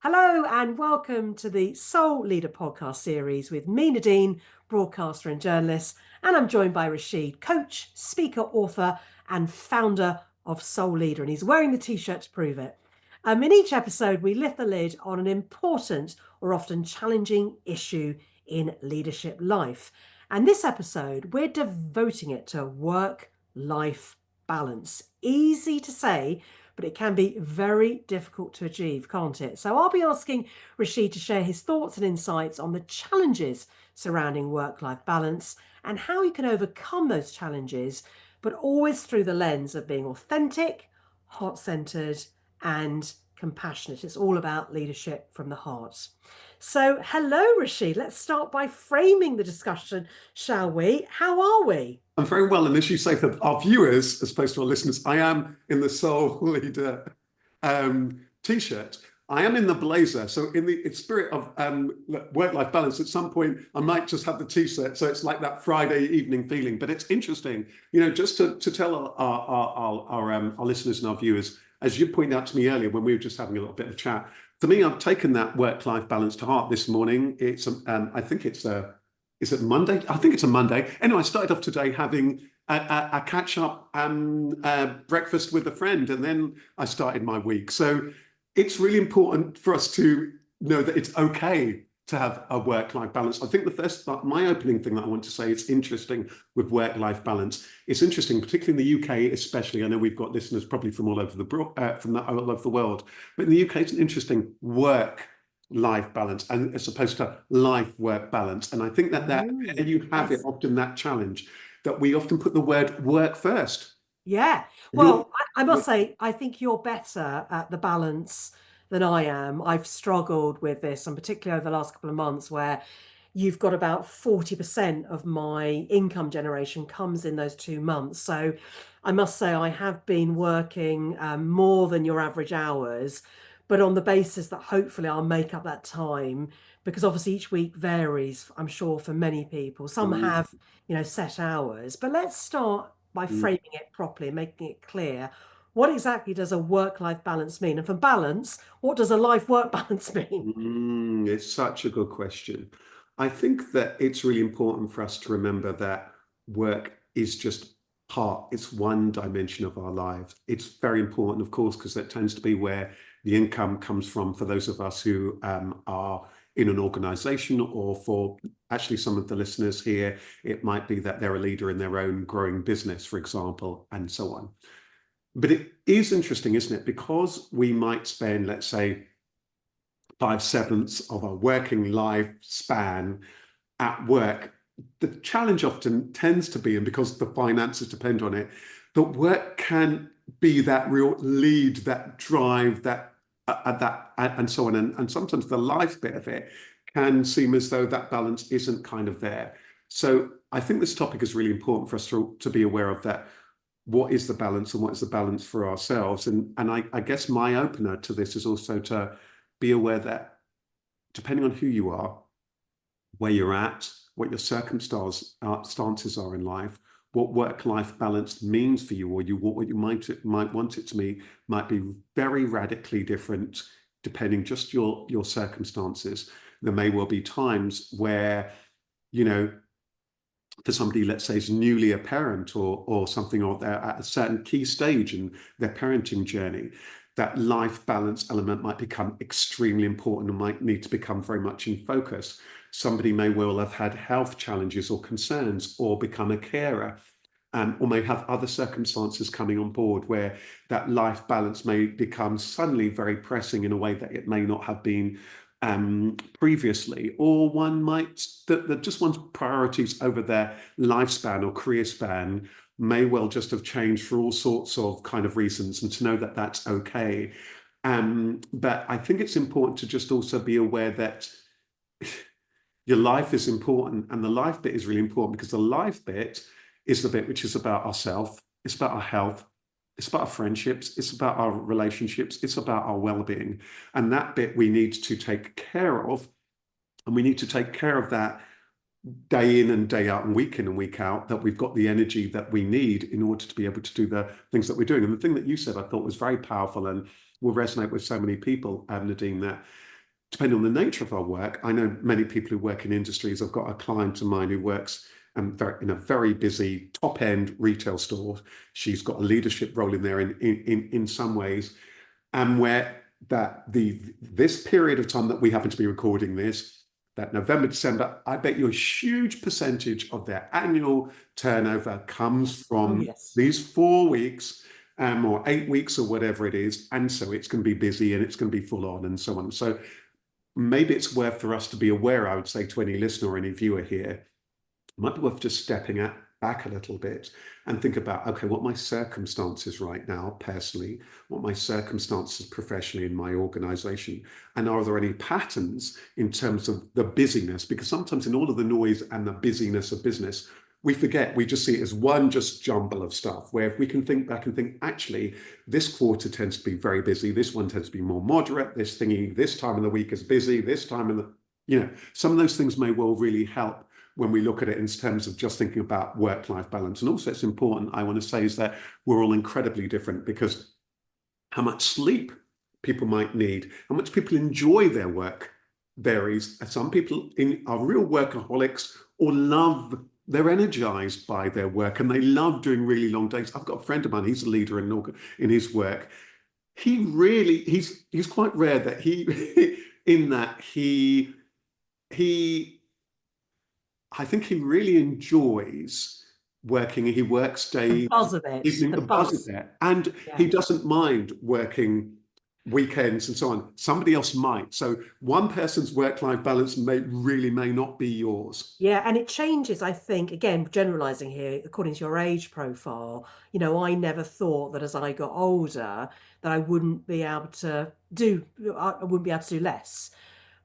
Hello and welcome to the Soul Leader podcast series with me, Nadine, broadcaster and journalist, and I'm joined by Rasheed, coach, speaker, author, and founder of Soul Leader, and he's wearing the t-shirt to prove it. In each episode, we lift the lid on an important or often challenging issue in leadership life. And this episode, we're devoting it to work-life balance. Easy to say, but it can be very difficult to achieve, can't it? So I'll be asking Rasheed to share his thoughts and insights on the challenges surrounding work-life balance and how you can overcome those challenges, but always through the lens of being authentic, heart-centered, and compassionate. It's all about leadership from the heart. So hello, Rasheed. Let's start by framing the discussion, shall we? How are we? I'm very well, and as you say, for our viewers, as opposed to our listeners, I am in the Soul Leader t-shirt. I am in the blazer, so in the spirit of work-life balance, at some point I might just have the t-shirt, so it's like that Friday evening feeling. But it's interesting, just to tell our listeners and our viewers, as you pointed out to me earlier when we were just having a little bit of chat. For me, I've taken that work-life balance to heart this morning. It's I think it's is it Monday? I think it's a Monday. Anyway, I started off today having a catch-up breakfast with a friend, and then I started my week. So it's really important for us to know that it's okay to have a work-life balance. I think my opening thing that I want to say, it's interesting with work-life balance. It's interesting, particularly in the UK, especially. I know we've got listeners probably from all over all over the world, but in the UK, it's an interesting work-life balance, and as opposed to life-work balance. And I think that you have it often, that challenge that we often put the word work first. Yeah. Well, I must say, I think you're better at the balance than I am. I've struggled with this, and particularly over the last couple of months, where you've got about 40% of my income generation comes in those 2 months. So I must say I have been working more than your average hours, but on the basis that hopefully I'll make up that time, because obviously each week varies, I'm sure, for many people. Some have, set hours. But let's start by framing it properly and making it clear. What exactly does a work-life balance mean? And for balance, what does a life-work balance mean? It's such a good question. I think that it's really important for us to remember that work is just it's one dimension of our lives. It's very important, of course, because that tends to be where the income comes from for those of us who are in an organization, or for actually some of the listeners here, it might be that they're a leader in their own growing business, for example, and so on. But it is interesting, isn't it? Because we might spend, let's say, 5/7 of our working life span at work. The challenge often tends to be, and because the finances depend on it, that work can be that real lead, that drive, that and so on. And sometimes the life bit of it can seem as though that balance isn't kind of there. So I think this topic is really important for us to be aware of that. What is the balance, and what is the balance for ourselves? And I guess my opener to this is also to be aware that depending on who you are, where you're at, what your stances are in life, what work-life balance means for you, or what you might want it to mean, might be very radically different depending just your circumstances. There may well be times where, for somebody, let's say, is newly a parent or something, or they're at a certain key stage in their parenting journey, that life balance element might become extremely important and might need to become very much in focus. Somebody may well have had health challenges or concerns, or become a carer, or may have other circumstances coming on board where that life balance may become suddenly very pressing in a way that it may not have been previously. Or one might, that just one's priorities over their lifespan or career span may well just have changed for all sorts of kind of reasons, and to know that that's okay. But I think it's important to just also be aware that your life is important, and the life bit is really important, because the life bit is the bit which is about ourselves, it's about our health, it's about our friendships, it's about our relationships, it's about our well-being. And that bit we need to take care of, and we need to take care of that day in and day out, and week in and week out, that we've got the energy that we need in order to be able to do the things that we're doing. And the thing that you said I thought was very powerful and will resonate with so many people, Nadine, that depending on the nature of our work, I know many people who work in industries. I've got a client of mine who works in a very busy top end retail store. She's got a leadership role in there in some ways, and where that this period of time that we happen to be recording this, that November, December, I bet you a huge percentage of their annual turnover comes Oh, from yes. these 4 weeks, or 8 weeks or whatever it is. And so it's going to be busy and it's going to be full on and so on. So maybe it's worth for us to be aware, I would say to any listener or any viewer here, it might be worth just back a little bit and think about, okay, what my circumstances right now, personally, what my circumstances professionally in my organization, and are there any patterns in terms of the busyness? Because sometimes in all of the noise and the busyness of business, we forget, we just see it as one just jumble of stuff, where if we can think back and think, actually, this quarter tends to be very busy, this one tends to be more moderate, this time of the week is busy, this time of the, some of those things may well really help when we look at it in terms of just thinking about work-life balance. And also it's important, I want to say, is that we're all incredibly different, because how much sleep people might need, how much people enjoy their work varies. Some people are real workaholics or they're energized by their work and they love doing really long days. I've got a friend of mine, he's a leader in his work. He's quite rare that in that he I think he really enjoys working. He works The days, buzz of it, evening, the the buzz is buzz. there. And he Yeah. doesn't mind working weekends and so on. Somebody else might. So one person's work-life balance may not be yours. Yeah, and it changes, I think, again, generalizing here, according to your age profile. I never thought that as I got older that I wouldn't be able to I wouldn't be able to do less.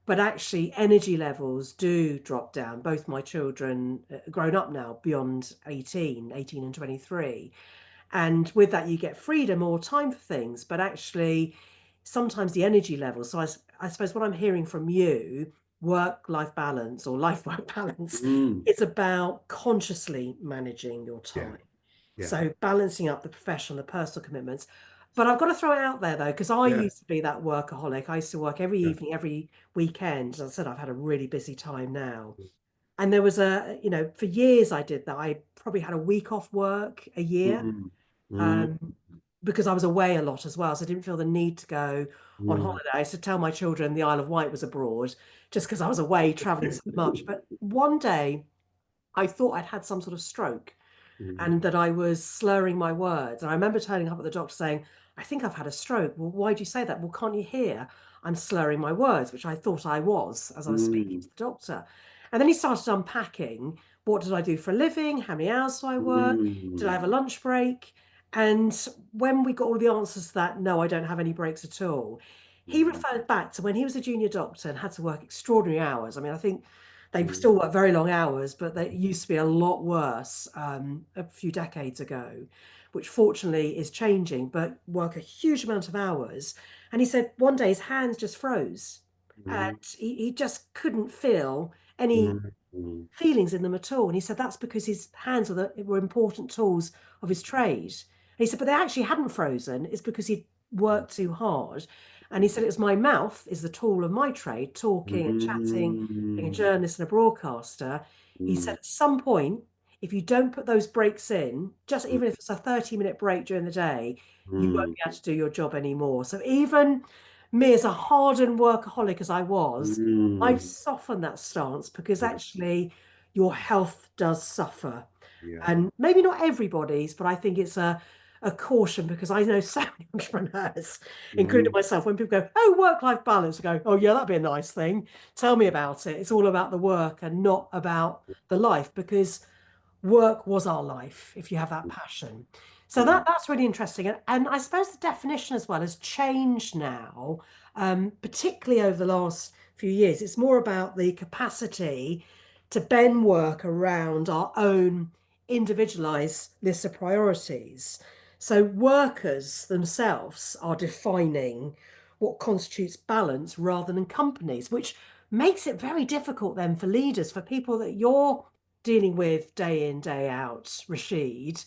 But actually, energy levels do drop down. Both my children are grown up now, beyond 18 and 23. And with that, you get freedom or time for things. But actually, sometimes the energy levels. So I suppose what I'm hearing from you, work-life balance or life-work balance, Mm, it's about consciously managing your yeah, time. yeah, So balancing up the professional, the personal commitments. But I've got to throw it out there though, because I yeah, used to be that workaholic. I used to work every yeah. evening, every weekend. As I said, I've had a really busy time now. And there was for years I did that. I probably had a week off work a year, Mm, mm, um, because I was away a lot as well. So I didn't feel the need to go on mm, holiday. I used to tell my children the Isle of Wight was abroad just because I was away traveling so much. But one day I thought I'd had some sort of stroke mm, and that I was slurring my words. And I remember turning up at the doctor saying, I think I've had a stroke. Well, why do you say that? Well, can't you hear? I'm slurring my words, which I thought I was as I was speaking mm, to the doctor. And then he started unpacking, what did I do for a living? How many hours do I work? Did I have a mm, lunch break? And when we got all the answers to that, no, I don't have any breaks at all. He mm, referred back to when he was a junior doctor and had to work extraordinary hours. I mean, I think they mm, still work very long hours, but they used to be a lot worse a few decades ago, which fortunately is changing, but work a huge amount of hours. And he said one day his hands just froze and mm, he just couldn't feel any mm, mm, feelings in them at all. And he said that's because his hands were important tools of his trade. And he said, but they actually hadn't frozen. It's because he'd worked too hard. And he said it was my mouth is the tool of my trade, talking and chatting, being a mm, journalist and a broadcaster. He said mm, at some point, if you don't put those breaks in, just even if it's a 30-minute break during the day, you won't mm, be able to do your job anymore. So even me as a hardened workaholic as I was, I've mm. softened that stance because Yeah, actually your health does suffer. yeah. And maybe not everybody's, but I think it's a caution because I know so many entrepreneurs, including Mm, myself, when people go, oh, work-life balance, I go, oh yeah, that'd be a nice thing. Tell me about it. It's all about the work and not about the life because work was our life if you have that passion. So mm, that's really interesting. And I suppose the definition as well has changed now, particularly over the last few years. It's more about the capacity to bend work around our own individualized list of priorities. So workers themselves are defining what constitutes balance rather than companies, which makes it very difficult then for leaders, for people that you're dealing with day in, day out, Rasheed,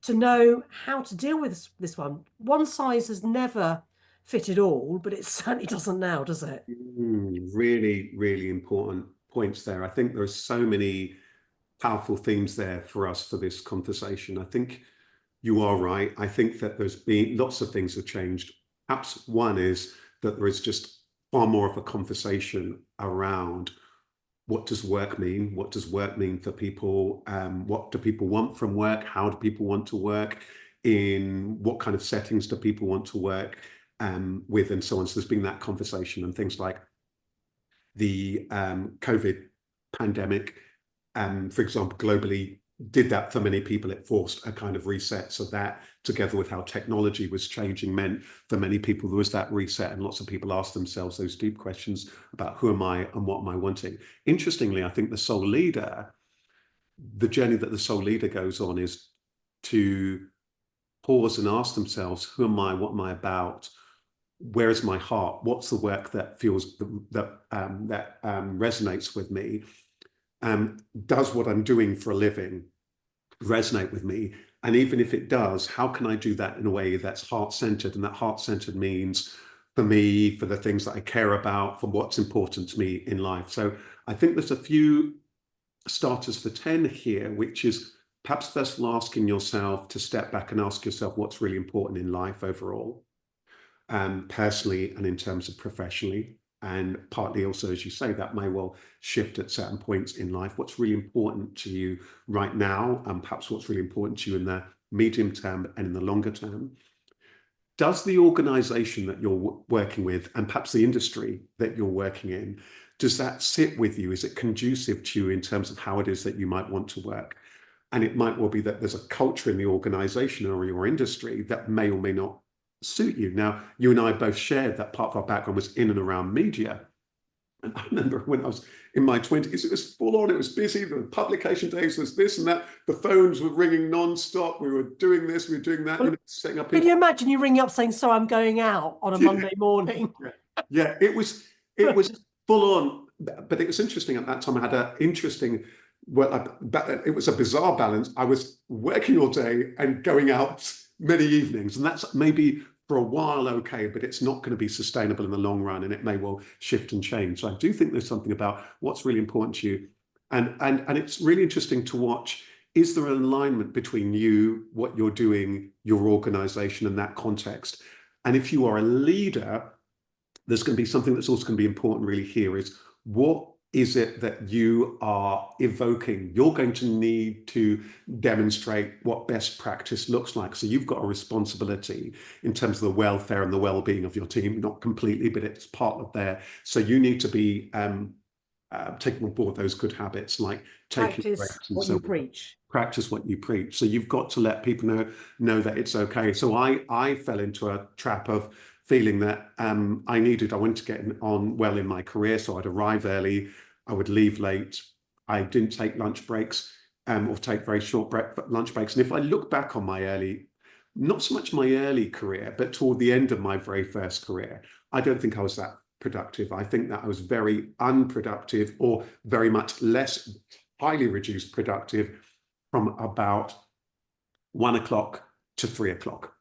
to know how to deal with this one. One size has never fit it all, but it certainly doesn't now, does it? Really, really important points there. I think there are so many powerful themes there for us for this conversation. I think you are right. I think that there's been lots of things have changed. Perhaps one is that there is just far more of a conversation around what does work mean? What does work mean for people? What do people want from work? How do people want to work? In what kind of settings do people want to work with, and so on. So there's been that conversation, and things like the COVID pandemic, for example, globally did that for many people. It forced a kind of reset. So that, together with how technology was changing, meant for many people there was that reset, and lots of people asked themselves those deep questions about who am I and what am I wanting. Interestingly, I think the journey that the soul leader goes on is to pause and ask themselves, who am I? What am I about? Where is my heart? What's the work that feels that resonates with me? Does what I'm doing for a living resonate with me? And even if it does, how can I do that in a way that's heart-centered? And that heart-centered means, for me, for the things that I care about, for what's important to me in life. So I think there's a few starters for 10 here, which is perhaps first of all asking yourself to step back and ask yourself what's really important in life overall, personally and in terms of professionally. And partly also, as you say, that may well shift at certain points in life. What's really important to you right now, and perhaps what's really important to you in the medium term and in the longer term. Does the organization that you're working with, and perhaps the industry that you're working in, does that sit with you? Is it conducive to you in terms of how it is that you might want to work? And it might well be that there's a culture in the organization or your industry that may or may not suit you. Now, you and I both shared that part of our background was in and around media. And I remember when I was in my 20s, it was full on, it was busy, the publication days was this and that, the phones were ringing non-stop, we were doing this, we were doing that, setting up. Can you imagine you ringing up saying, so I'm going out on a Monday morning? Yeah, it was full on, but it was interesting at that time. I had an interesting, it was a bizarre balance. I was working all day and going out many evenings, and that's maybe for a while okay, but it's not going to be sustainable in the long run, and it may well shift and change. So I do think there's something about what's really important to you, and it's really interesting to watch. Is there an alignment between you, what you're doing, your organization, and that context? And if you are a leader, there's going to be something that's also going to be important really here is, what is it that you are evoking? You're going to need to demonstrate what best practice looks like. So you've got a responsibility in terms of the welfare and the well-being of your team, not completely, but it's part of there. So you need to be taking on board those good habits, like taking Practice what you preach. Practice what you preach. So you've got to let people know that it's okay. So I fell into a trap of feeling that I wanted to get on well in my career. So I'd arrive early, I would leave late. I didn't take lunch breaks or take very short lunch breaks. And if I look back on not so much my early career, but toward the end of my very first career, I don't think I was that productive. I think that I was very unproductive, or very much less, highly reduced productive, from about 1 o'clock to 3 o'clock.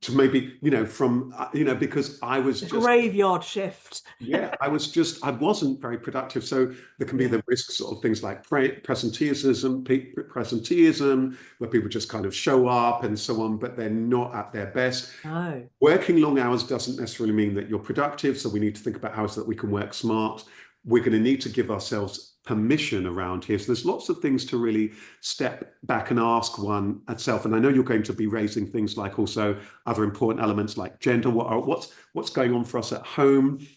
To maybe, because I was just graveyard shift. Yeah, I wasn't very productive. So there can be the risks of things like presenteeism, where people just kind of show up and so on, but they're not at their best. No. Working long hours doesn't necessarily mean that you're productive. So we need to think about how is that we can work smart. We're going to need to give ourselves permission around here. So there's lots of things to really step back and ask oneself. And I know you're going to be raising things like also other important elements like gender. What's going on for us at home?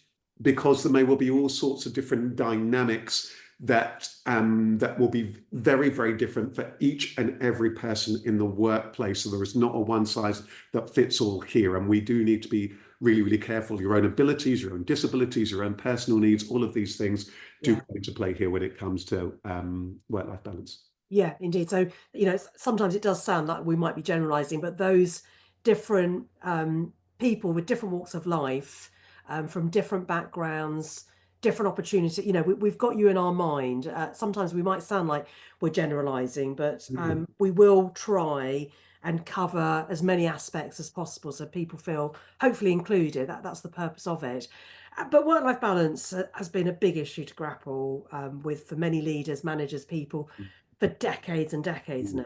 Because there may well be all sorts of different dynamics that will be very, very different for each and every person in the workplace. So there is not a one size that fits all here. And we do need to be really, really careful. Your own abilities, your own disabilities, your own personal needs, all of these things do come into play here when it comes to work-life balance. Yeah, indeed. So, sometimes it does sound like we might be generalizing, but those different people with different walks of life, from different backgrounds, different opportunities, we've got you in our mind. Sometimes we might sound like we're generalizing, but we will try and cover as many aspects as possible so people feel hopefully included. That's the purpose of it. But work-life balance has been a big issue to grapple with for many leaders, managers, people for decades and decades now.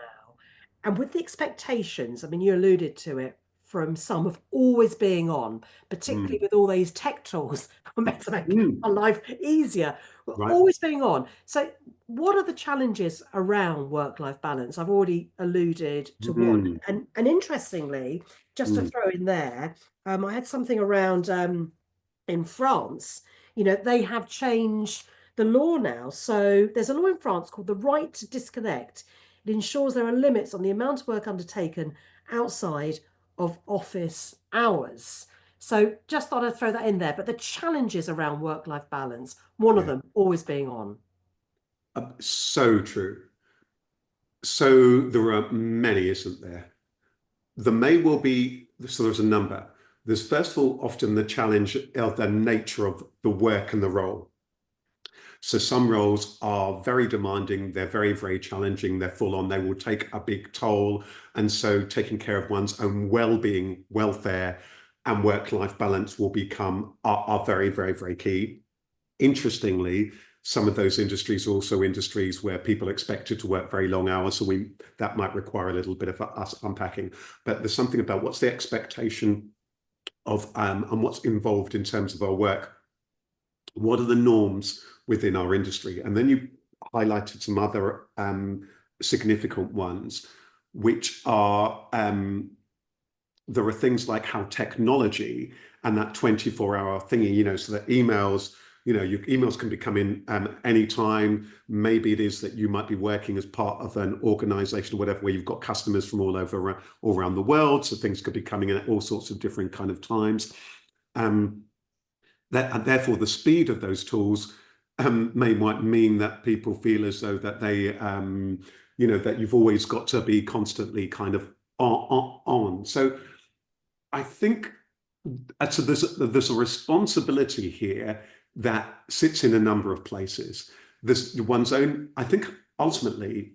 And with the expectations, I mean, you alluded to it, from some of always being on, particularly with all these tech tools meant to make our life easier, we're Right. always being on. So what are the challenges around work-life balance? I've already alluded to one. And interestingly, just to throw in there, I had something around in France. They have changed the law now. So there's a law in France called the right to disconnect. It ensures there are limits on the amount of work undertaken outside of office hours. So just thought I'd throw that in there. But the challenges around work-life balance, one of them always being on. So true. So there are many, isn't there? There may well be, so there's a number. There's first of all often the challenge of the nature of the work and the role. So some roles are very demanding, they're very, very challenging, they're full on, they will take a big toll. And so taking care of one's own well-being, welfare, and work-life balance will become are very, very, very key. Interestingly, some of those industries are also industries where people are expected to work very long hours, so that might require a little bit of us unpacking. But there's something about what's the expectation of and what's involved in terms of our work. What are the norms within our industry? And then you highlighted some other significant ones, which are there are things like how technology and that 24-hour thingy, so that emails, your emails can be coming anytime. Maybe it is that you might be working as part of an organization or whatever, where you've got customers from all around the world. So things could be coming in at all sorts of different kind of times. And therefore, the speed of those tools might mean that people feel as though that they, that you've always got to be constantly kind of on. So I think so there's a responsibility here that sits in a number of places. There's one's own, I think ultimately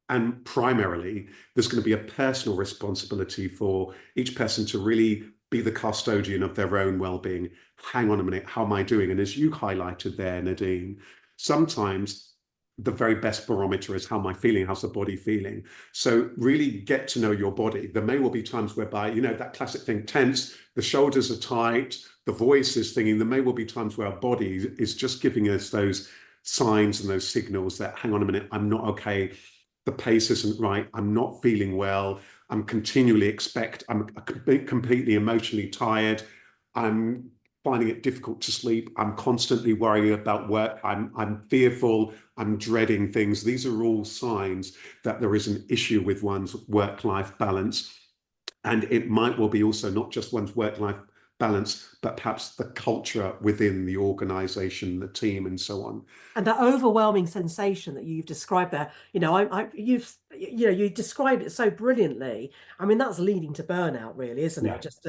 and primarily, there's going to be a personal responsibility for each person to really be the custodian of their own well-being. Hang on a minute, how am I doing? And as you highlighted there, Nadine, sometimes the very best barometer is how am I feeling? How's the body feeling? So really get to know your body. There may well be times whereby, that classic thing, tense, the shoulders are tight, the voice is thinking. There may well be times where our body is just giving us those signs and those signals that, hang on a minute, I'm not okay. The pace isn't right. I'm not feeling well. I'm completely emotionally tired. I'm finding it difficult to sleep. I'm constantly worrying about work. I'm fearful. I'm dreading things. These are all signs that there is an issue with one's work-life balance. And it might well be also not just one's work-life balance, but perhaps the culture within the organization, the team, and so on. And that overwhelming sensation that you've described there, you described it so brilliantly. I mean, that's leading to burnout, really, isn't it? Just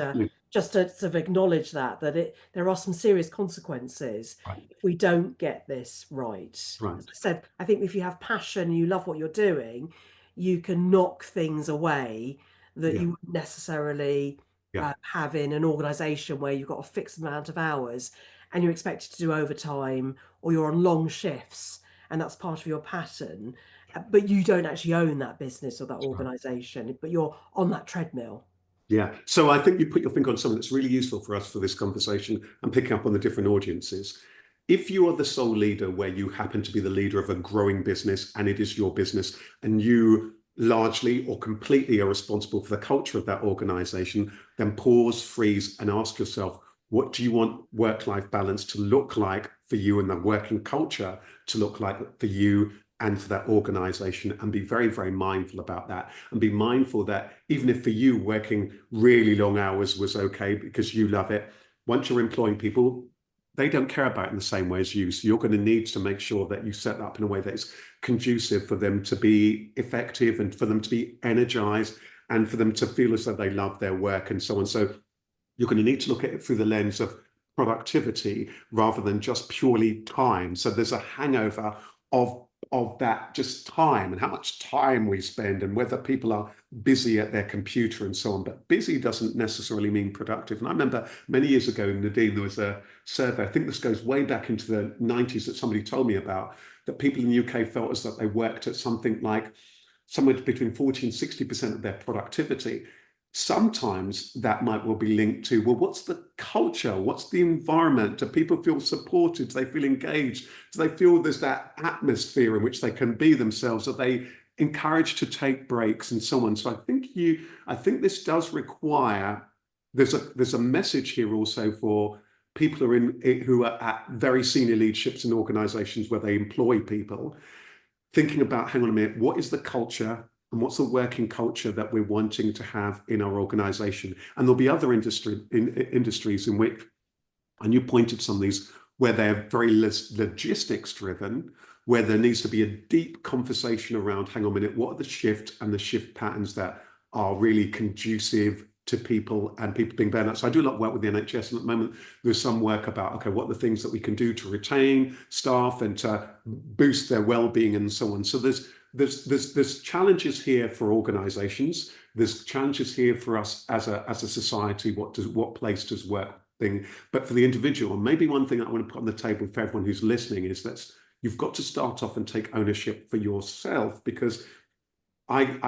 to sort of acknowledge that there are some serious consequences if we don't get this right. Right. As I said, I think if you have passion, you love what you're doing, you can knock things away that you wouldn't necessarily have in an organization where you've got a fixed amount of hours and you're expected to do overtime, or you're on long shifts and that's part of your pattern, but you don't actually own that business or that organization, but you're on that treadmill. Yeah. So I think you put your finger on something that's really useful for us for this conversation and picking up on the different audiences. If you are the sole leader, where you happen to be the leader of a growing business and it is your business, and you largely or completely are responsible for the culture of that organization, then pause, freeze, and ask yourself, what do you want work-life balance to look like for you, and the working culture to look like for you and for that organization? And be very, very mindful about that. And be mindful that even if for you working really long hours was okay because you love it, once you're employing people, they don't care about it in the same way as you. So you're going to need to make sure that you set that up in a way that is conducive for them to be effective and for them to be energized and for them to feel as though they love their work and so on. So you're going to need to look at it through the lens of productivity rather than just purely time. So there's a hangover of of that just time and how much time we spend and whether people are busy at their computer and so on. But busy doesn't necessarily mean productive. And I remember many years ago, Nadine, there was a survey, I think this goes way back into the 90s, that somebody told me about, that people in the UK felt as though they worked at something like somewhere between 40 and 60% of their productivity. Sometimes that might well be linked to, well, what's the culture? What's the environment? Do people feel supported? Do they feel engaged? Do they feel there's that atmosphere in which they can be themselves? Are they encouraged to take breaks and so on? So I think this does require, there's a message here also for people who are at very senior leaderships in organizations where they employ people, thinking about, hang on a minute, what is the culture and what's the working culture that we're wanting to have in our organization? And there'll be other industries in which, and you pointed some of these, where they're very logistics driven, where there needs to be a deep conversation around, hang on a minute, what are the shift and the shift patterns that are really conducive to people and people being burned out. So I do a lot of work with the NHS, and at the moment there's some work about, okay, what are the things that we can do to retain staff and to boost their well-being and so on. So there's challenges here for organizations. There's challenges here for us as a society. What place does work thing? But for the individual, and maybe one thing I want to put on the table for everyone who's listening is that you've got to start off and take ownership for yourself, because in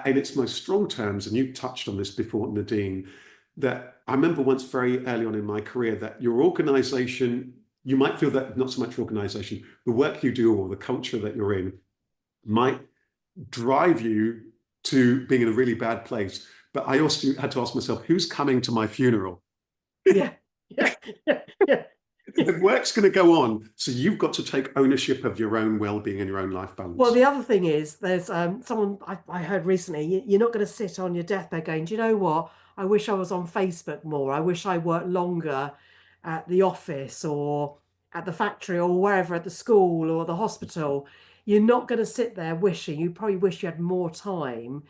its most strong terms, and you touched on this before, Nadine, that I remember once very early on in my career that your organization, you might feel that not so much your organization, the work you do or the culture that you're in might drive you to being in a really bad place. But I also had to ask myself, who's coming to my funeral? Yeah, yeah, yeah. The work's going to go on, so you've got to take ownership of your own well-being and your own life balance. Well, the other thing is, there's someone I heard recently. You're not going to sit on your deathbed going, "Do you know what? I wish I was on Facebook more. I wish I worked longer at the office or at the factory or wherever, at the school or the hospital." You're not going to sit there wishing. You probably wish you had more time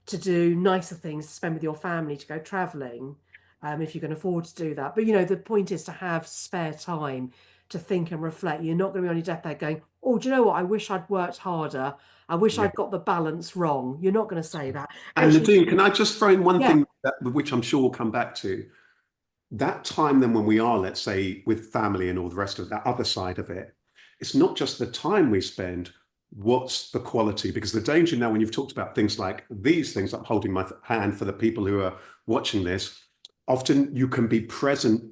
to do nicer things, to spend with your family, to go traveling, if you can afford to do that. But the point is to have spare time to think and reflect. You're not going to be on your deathbed going, "Oh, do you know what? I wish I'd worked harder. I wish Yeah. I'd got the balance wrong." You're not going to say that. And Actually, Nadine, can I just throw in one yeah, thing which I'm sure we'll come back to? That time then when we are, let's say, with family and all the rest of that other side of it, it's not just the time we spend, what's the quality? Because the danger now, when you've talked about things like these things, I'm holding my hand for the people who are watching this, often you can be present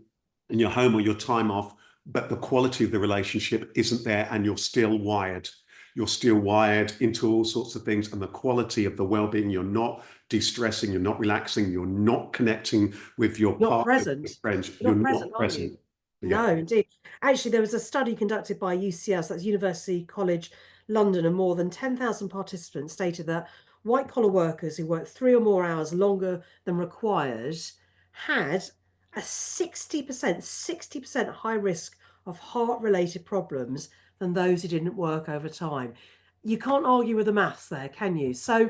in your home or your time off, but the quality of the relationship isn't there and you're still wired. You're still wired into all sorts of things, and the quality of the well-being, you're not de-stressing, you're not relaxing, you're not connecting with your not partner, present. your friends, You're you're not present, not are you? present. Yeah. No, indeed. Actually, there was a study conducted by UCL, so that's University College London, and more than 10,000 participants stated that white collar workers who worked 3 or more hours longer than required had a 60% high risk of heart related problems than those who didn't work overtime. You can't argue with the maths there, can you? So,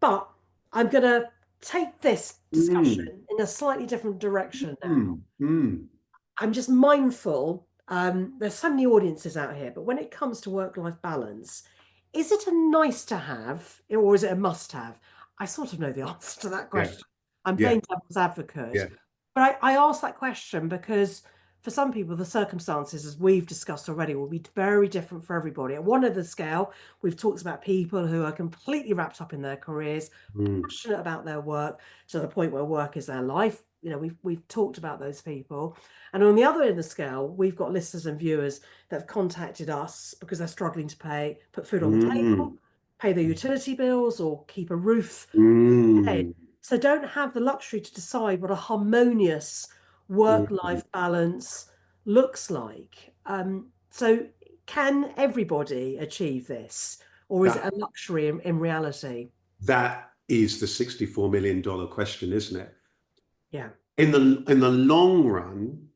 but I'm going to take this Mm, discussion in a slightly different direction now. mm, mm. I'm just mindful, there's so many audiences out here, but when it comes to work-life balance, is it a nice to have or is it a must have? I sort of know the answer to that Yeah, question. I'm yeah, playing devil's advocate. yeah. But I ask that question because for some people, the circumstances, as we've discussed already, will be very different for everybody. At one end of the scale, we've talked about people who are completely wrapped up in their careers, Mm, passionate about their work to the point where work is their life. We've talked about those people. And on the other end of the scale, we've got listeners and viewers that have contacted us because they're struggling to put food on the mm, table, pay their utility bills, or keep a roof over their head. mm. So don't have the luxury to decide what a harmonious Mm. work-life balance looks like. So can everybody achieve this, or is it That a luxury in reality? that is the $64 million question, isn't it? Yeah. In the long run,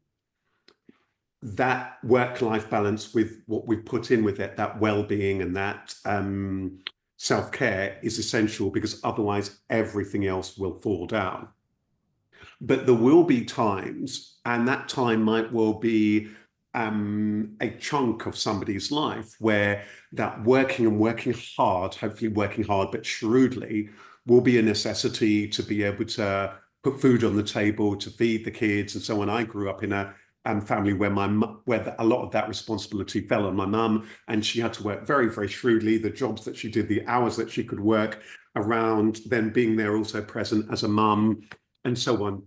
that work-life balance with what we've put in with it, that well-being and that self-care is essential, because otherwise everything else will fall down. But there will be times, and that time might well be a chunk of somebody's life where that working and working hard, hopefully working hard but shrewdly, will be a necessity to be able to put food on the table, to feed the kids, and so on. I grew up in a family where a lot of that responsibility fell on my mum, and she had to work very, very shrewdly. The jobs that she did, the hours that she could work around, then being there also present as a mum, and so on.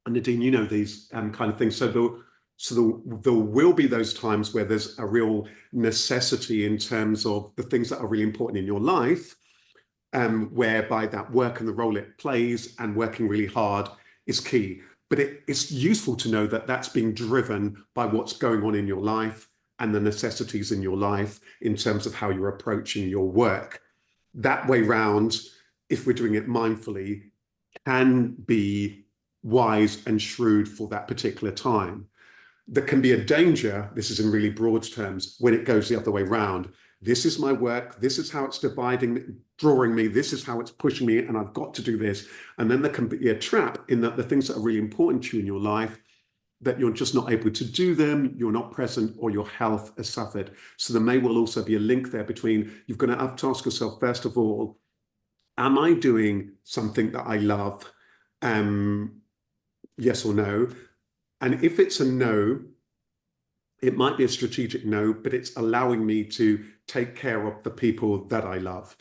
And Nadine, you know these kind of things. So there will be those times where there's a real necessity in terms of the things that are really important in your life, whereby that work and the role it plays and working really hard is key. But it's useful to know that that's being driven by what's going on in your life and the necessities in your life in terms of how you're approaching your work. That way round, if we're doing it mindfully, can be wise and shrewd for that particular time. There can be a danger, this is in really broad terms, when it goes the other way round. This is my work, this is how it's drawing me, this is how it's pushing me, and I've got to do this. And then there can be a trap in that the things that are really important to you in your life, that you're just not able to do them, you're not present, or your health has suffered. So there may well also be a link there between, you've got to have to ask yourself, first of all, am I doing something that I love? Yes or no? And if it's a no, it might be a strategic no, but it's allowing me to take care of the people that I love.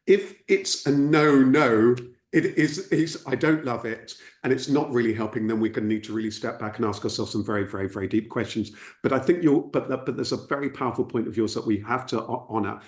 If it's a no, it is I don't love it, and it's not really helping, then we're going to need to really step back and ask ourselves some very, very, very deep questions. But I think but there's a very powerful point of yours that we have to honor.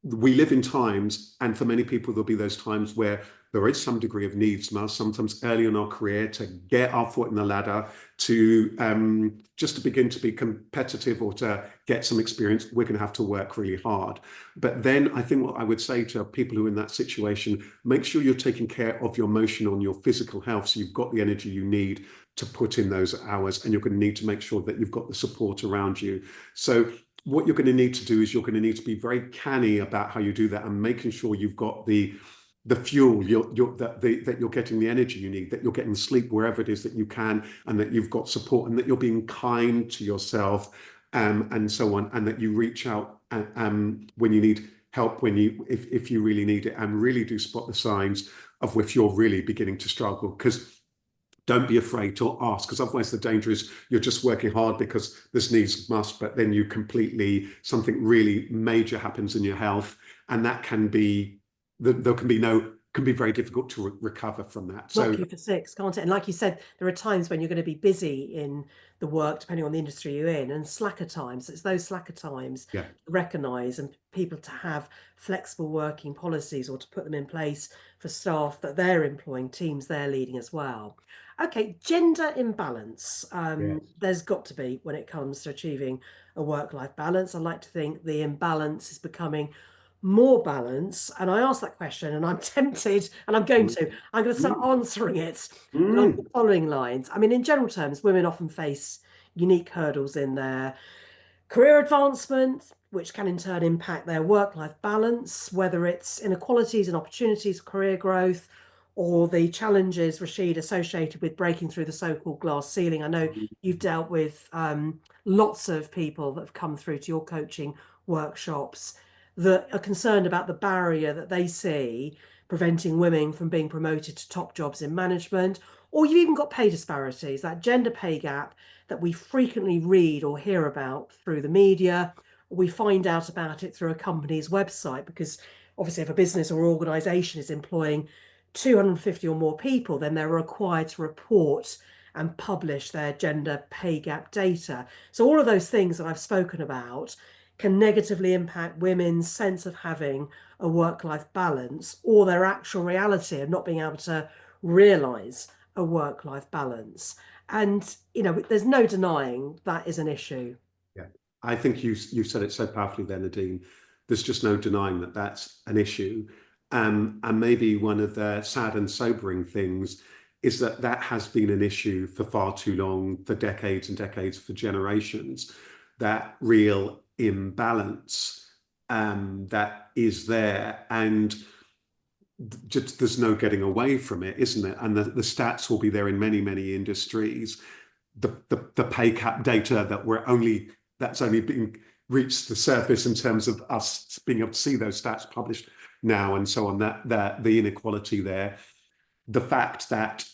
We live in times, and for many people, there'll be those times where there is some degree of needs must, sometimes early in our career, to get our foot in the ladder, to just to begin to be competitive or to get some experience. We're going to have to work really hard. But then I think what I would say to people who are in that situation, make sure you're taking care of your emotional and your physical health, so you've got the energy you need to put in those hours, and you're going to need to make sure that you've got the support around you. So what you're going to need to do is you're going to need to be very canny about how you do that, and making sure you've got the fuel, that you're getting the energy you need, that you're getting sleep wherever it is that you can, and that you've got support, and that you're being kind to yourself, and so on, and that you reach out when you need help, if you really need it, and really do spot the signs of if you're really beginning to struggle. Because don't be afraid to ask, because otherwise the danger is you're just working hard because this needs must, but then something really major happens in your health, and that can be can be very difficult to recover from that. So Knock you for six, can't it? And like you said, there are times when you're going to be busy in the work, depending on the industry you're in, and slacker times. It's those slacker times yeah, to recognise, and people to have flexible working policies, or to put them in place for staff that they're employing, teams they're leading as well. Okay, gender imbalance. yeah, There's got to be, when it comes to achieving a work-life balance. I like to think the imbalance is becoming more balance. And I asked that question, and I'm tempted, and I'm going to start mm, answering it along the mm, following lines. I mean, in general terms, women often face unique hurdles in their career advancement, which can in turn impact their work-life balance, whether it's inequalities and opportunities, career growth, or the challenges, Rasheed, associated with breaking through the so-called glass ceiling. I know you've dealt with lots of people that have come through to your coaching workshops that are concerned about the barrier that they see preventing women from being promoted to top jobs in management. Or you've even got pay disparities, that gender pay gap that we frequently read or hear about through the media. We find out about it through a company's website, because obviously if a business or organisation is employing 250 or more people, then they're required to report and publish their gender pay gap data. So all of those things that I've spoken about can negatively impact women's sense of having a work-life balance, or their actual reality of not being able to realise a work-life balance. And, there's no denying that is an issue. yeah. I think you've said it so powerfully there, Nadine. There's just no denying that that's an issue. And maybe one of the sad and sobering things is that that has been an issue for far too long, for decades and decades, for generations. That real imbalance that is there, and there's no getting away from it, isn't it? And the stats will be there in many, many industries. the pay cap data that's only being reached the surface in terms of us being able to see those stats published now and so on, that the inequality there, the fact that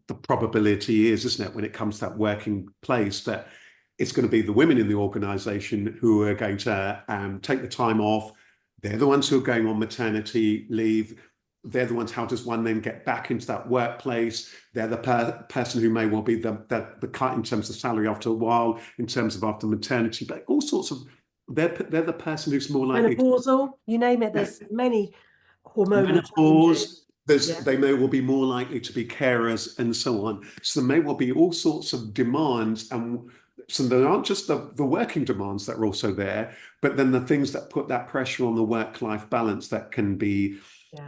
the probability is, isn't it, when it comes to that working place, that it's going to be the women in the organization who are going to take the time off. They're the ones who are going on maternity leave. They're the ones, how does one then get back into that workplace? They're the person who may well be the cut in terms of salary after a while, in terms of after maternity, but all sorts of, they're the person who's more likely to, Menopausal, you name it. There's many hormonal changes. menopause. Yeah, They may well be more likely to be carers and so on. So there may well be all sorts of demands, and so there aren't just the working demands that are also there, but then the things that put that pressure on the work-life balance yeah,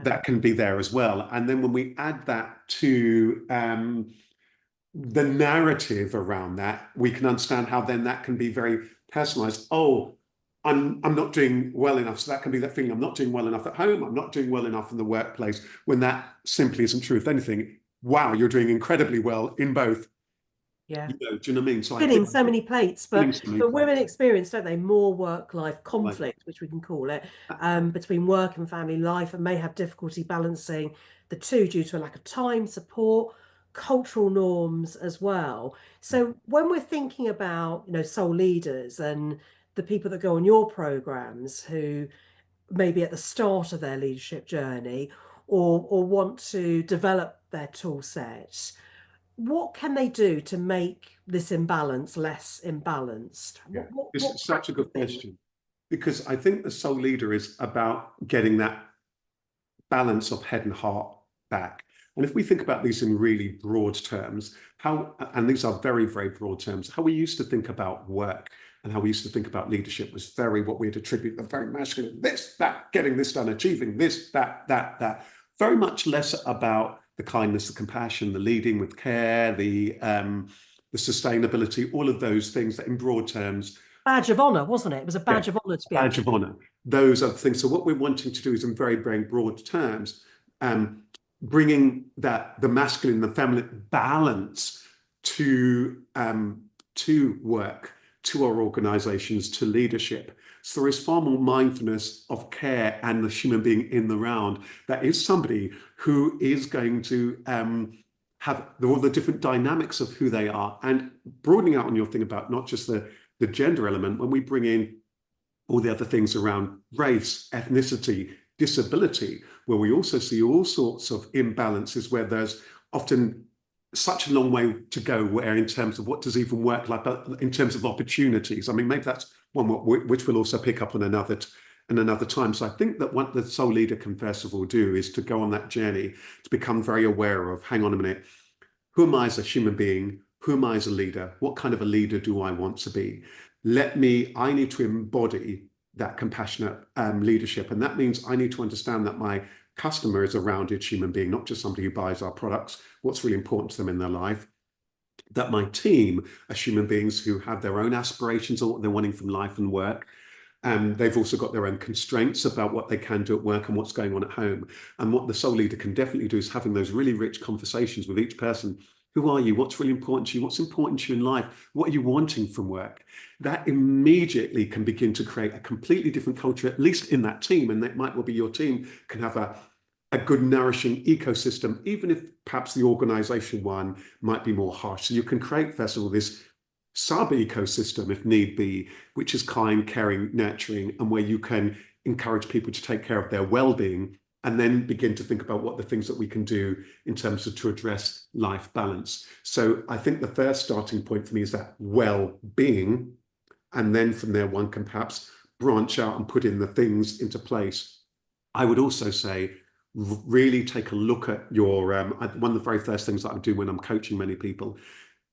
that can be there as well. And then when we add that to the narrative around that, we can understand how then that can be very personalized. Oh, I'm not doing well enough. So that can be that feeling, I'm not doing well enough at home, I'm not doing well enough in the workplace, when that simply isn't true. If anything, wow, you're doing incredibly well in both. yeah. Do you know what I mean? So I Spinning think so many plates, spinning but so many women plates, experience, don't they, more work-life like conflict, which we can call it, that. between work and family life, and may have difficulty balancing the two due to a lack of time, support, cultural norms as well. So when we're thinking about, soul leaders and the people that go on your programs who maybe at the start of their leadership journey or want to develop their tool set, what can they do to make this imbalance less imbalanced? Yeah, What it's such a practical good things? question, because I think the soul leader is about getting that balance of head and heart back. And if we think about these in really broad terms, and these are very, very broad terms, how we used to think about work and how we used to think about leadership was very what we'd attribute the very masculine, this, that, getting this done, achieving this, that, very much less about the kindness, the compassion, the leading with care, the sustainability, all of those things that in broad terms, Badge of honor, wasn't it? It was a yeah, badge of honor to be able badge to. of honor. Those are the things. So what we're wanting to do is in very, very broad terms, bringing the masculine and the feminine balance to work, to our organizations, to leadership. So there is far more mindfulness of care and the human being in the round. That is somebody who is going to have all the different dynamics of who they are, and broadening out on your thing about not just the gender element, when we bring in all the other things around race, ethnicity, disability, where we also see all sorts of imbalances, where there's often such a long way to go, where in terms of what does even work like, but in terms of opportunities, I mean, maybe that's one which we'll also pick up on another time. So I think that what the soul leader can first of all do is to go on that journey to become very aware of, hang on a minute, who am I as a human being? Who am I as a leader? What kind of a leader do I want to be? I need to embody that compassionate leadership. And that means I need to understand that my customer is a rounded human being, not just somebody who buys our products, what's really important to them in their life. That my team are human beings who have their own aspirations on what they're wanting from life and work. They've also got their own constraints about what they can do at work and what's going on at home. And what the soul leader can definitely do is having those really rich conversations with each person. Who are you? What's really important to you? What's important to you in life? What are you wanting from work? That immediately can begin to create a completely different culture, at least in that team. And that might well be your team can have a good, nourishing ecosystem, even if perhaps the organization one might be more harsh. So you can create, first of all, this sub-ecosystem, if need be, which is kind, caring, nurturing, and where you can encourage people to take care of their well-being, and then begin to think about what the things that we can do in terms of to address life balance. So I think the first starting point for me is that well-being, and then from there one can perhaps branch out and put in the things into place. I would also say really take a look at your one of the very first things that I do when I'm coaching many people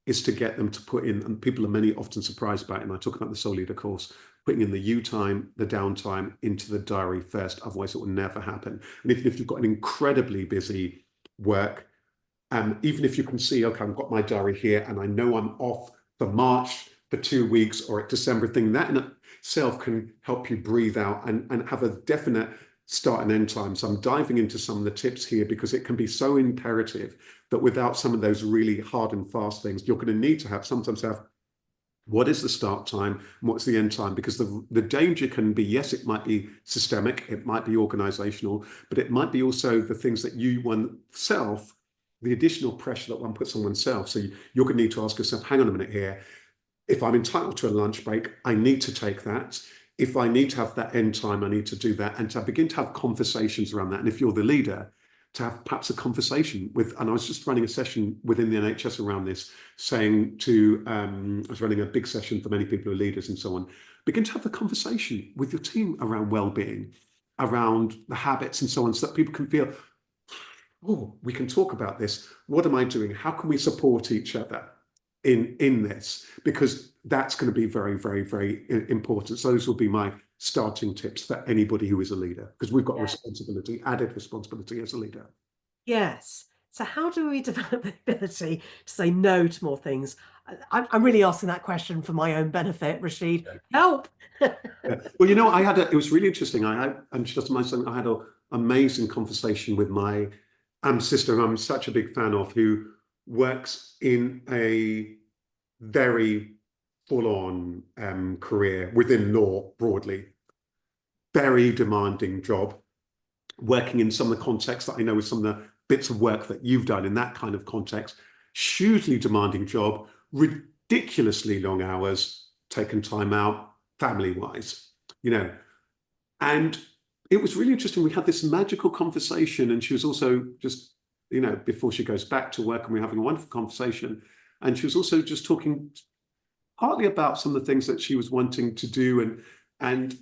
is to get them to put in, and people are many often surprised about it, and I talk about the Soul Leader course, putting in the you time, the downtime into the diary first, otherwise it will never happen. And if you've got an incredibly busy work, even if you can see, okay, I've got my diary here and I know I'm off for March for 2 weeks or at December thing, that in itself can help you breathe out and have a definite start and end time. So I'm diving into some of the tips here because it can be so imperative that without some of those really hard and fast things, you're going to need to sometimes have what is the start time and what's the end time? Because the danger can be, yes, it might be systemic, it might be organizational, but it might be also the things that you oneself, the additional pressure that one puts on oneself. So you're going to need to ask yourself, hang on a minute here. If I'm entitled to a lunch break, I need to take that. If I need to have that end time, I need to do that. And to begin to have conversations around that. And if you're the leader, to have perhaps a conversation with, and I was just running a session within the NHS around this, saying to, I was running a big session for many people who are leaders and so on, begin to have the conversation with your team around well-being, around the habits and so on, so that people can feel, oh, we can talk about this. What am I doing? How can we support each other in this? Because that's going to be very, very, very important. So those will be my starting tips for anybody who is a leader, because we've got a responsibility, added responsibility as a leader. Yes. So how do we develop the ability to say no to more things? I'm really asking that question for my own benefit, Rasheed. Help. Yeah. Well, you know, it was really interesting. I'm just myself, I had an amazing conversation with my sister, who I'm such a big fan of, who works in a very full-on career within law broadly, very demanding job, working in some of the contexts that I know with some of the bits of work that you've done in that kind of context, hugely demanding job, ridiculously long hours, taken time out, family-wise, you know. And it was really interesting. We had this magical conversation, and she was also just, you know, before she goes back to work, and we we're having a wonderful conversation. And she was also just talking partly about some of the things that she was wanting to do and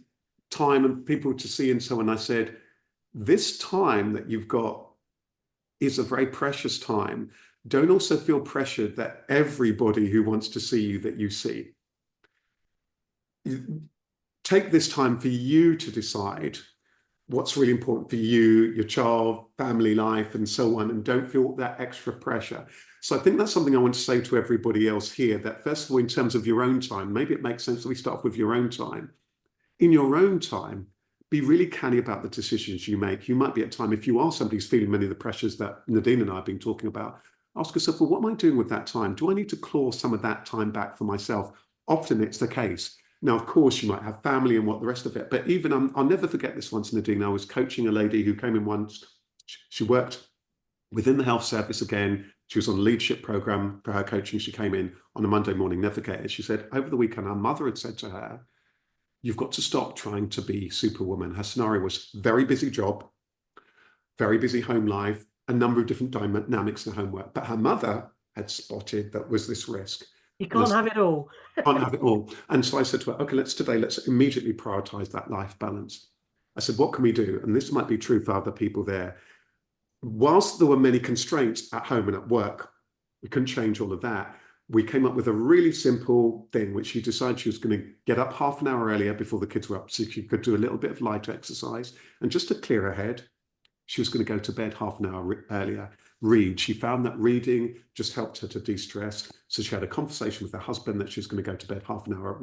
time and people to see and so on. I said, this time that you've got is a very precious time. Don't also feel pressured that everybody who wants to see you, that you see. Take this time for you to decide what's really important for you, your child, family life, and so on, and don't feel that extra pressure. So I think that's something I want to say to everybody else here, that first of all, in terms of your own time, maybe it makes sense that we start off with your own time. In your own time, be really canny about the decisions you make. You might be at a time, if you are somebody who's feeling many of the pressures that Nadine and I have been talking about, ask yourself, well, what am I doing with that time? Do I need to claw some of that time back for myself? Often it's the case. Now, of course, you might have family and what the rest of it, but even I'll never forget this once, Nadine. I was coaching a lady who came in once. She worked within the health service again. She was on a leadership program for her coaching. She came in on a Monday morning, never forget it. She said, over the weekend, her mother had said to her, you've got to stop trying to be Superwoman. Her scenario was very busy job, very busy home life, a number of different dynamics in homework. But her mother had spotted that was this risk. You can't have it all. Can't have it all. And so I said to her, okay, let's immediately prioritize that life balance. I said, what can we do? And this might be true for other people there. Whilst there were many constraints at home and at work, we couldn't change all of that. We came up with a really simple thing, which she decided she was going to get up half an hour earlier before the kids were up, so she could do a little bit of light exercise. And just to clear her head, she was going to go to bed half an hour earlier, read. She found that reading just helped her to de-stress. So she had a conversation with her husband that she was going to go to bed half an hour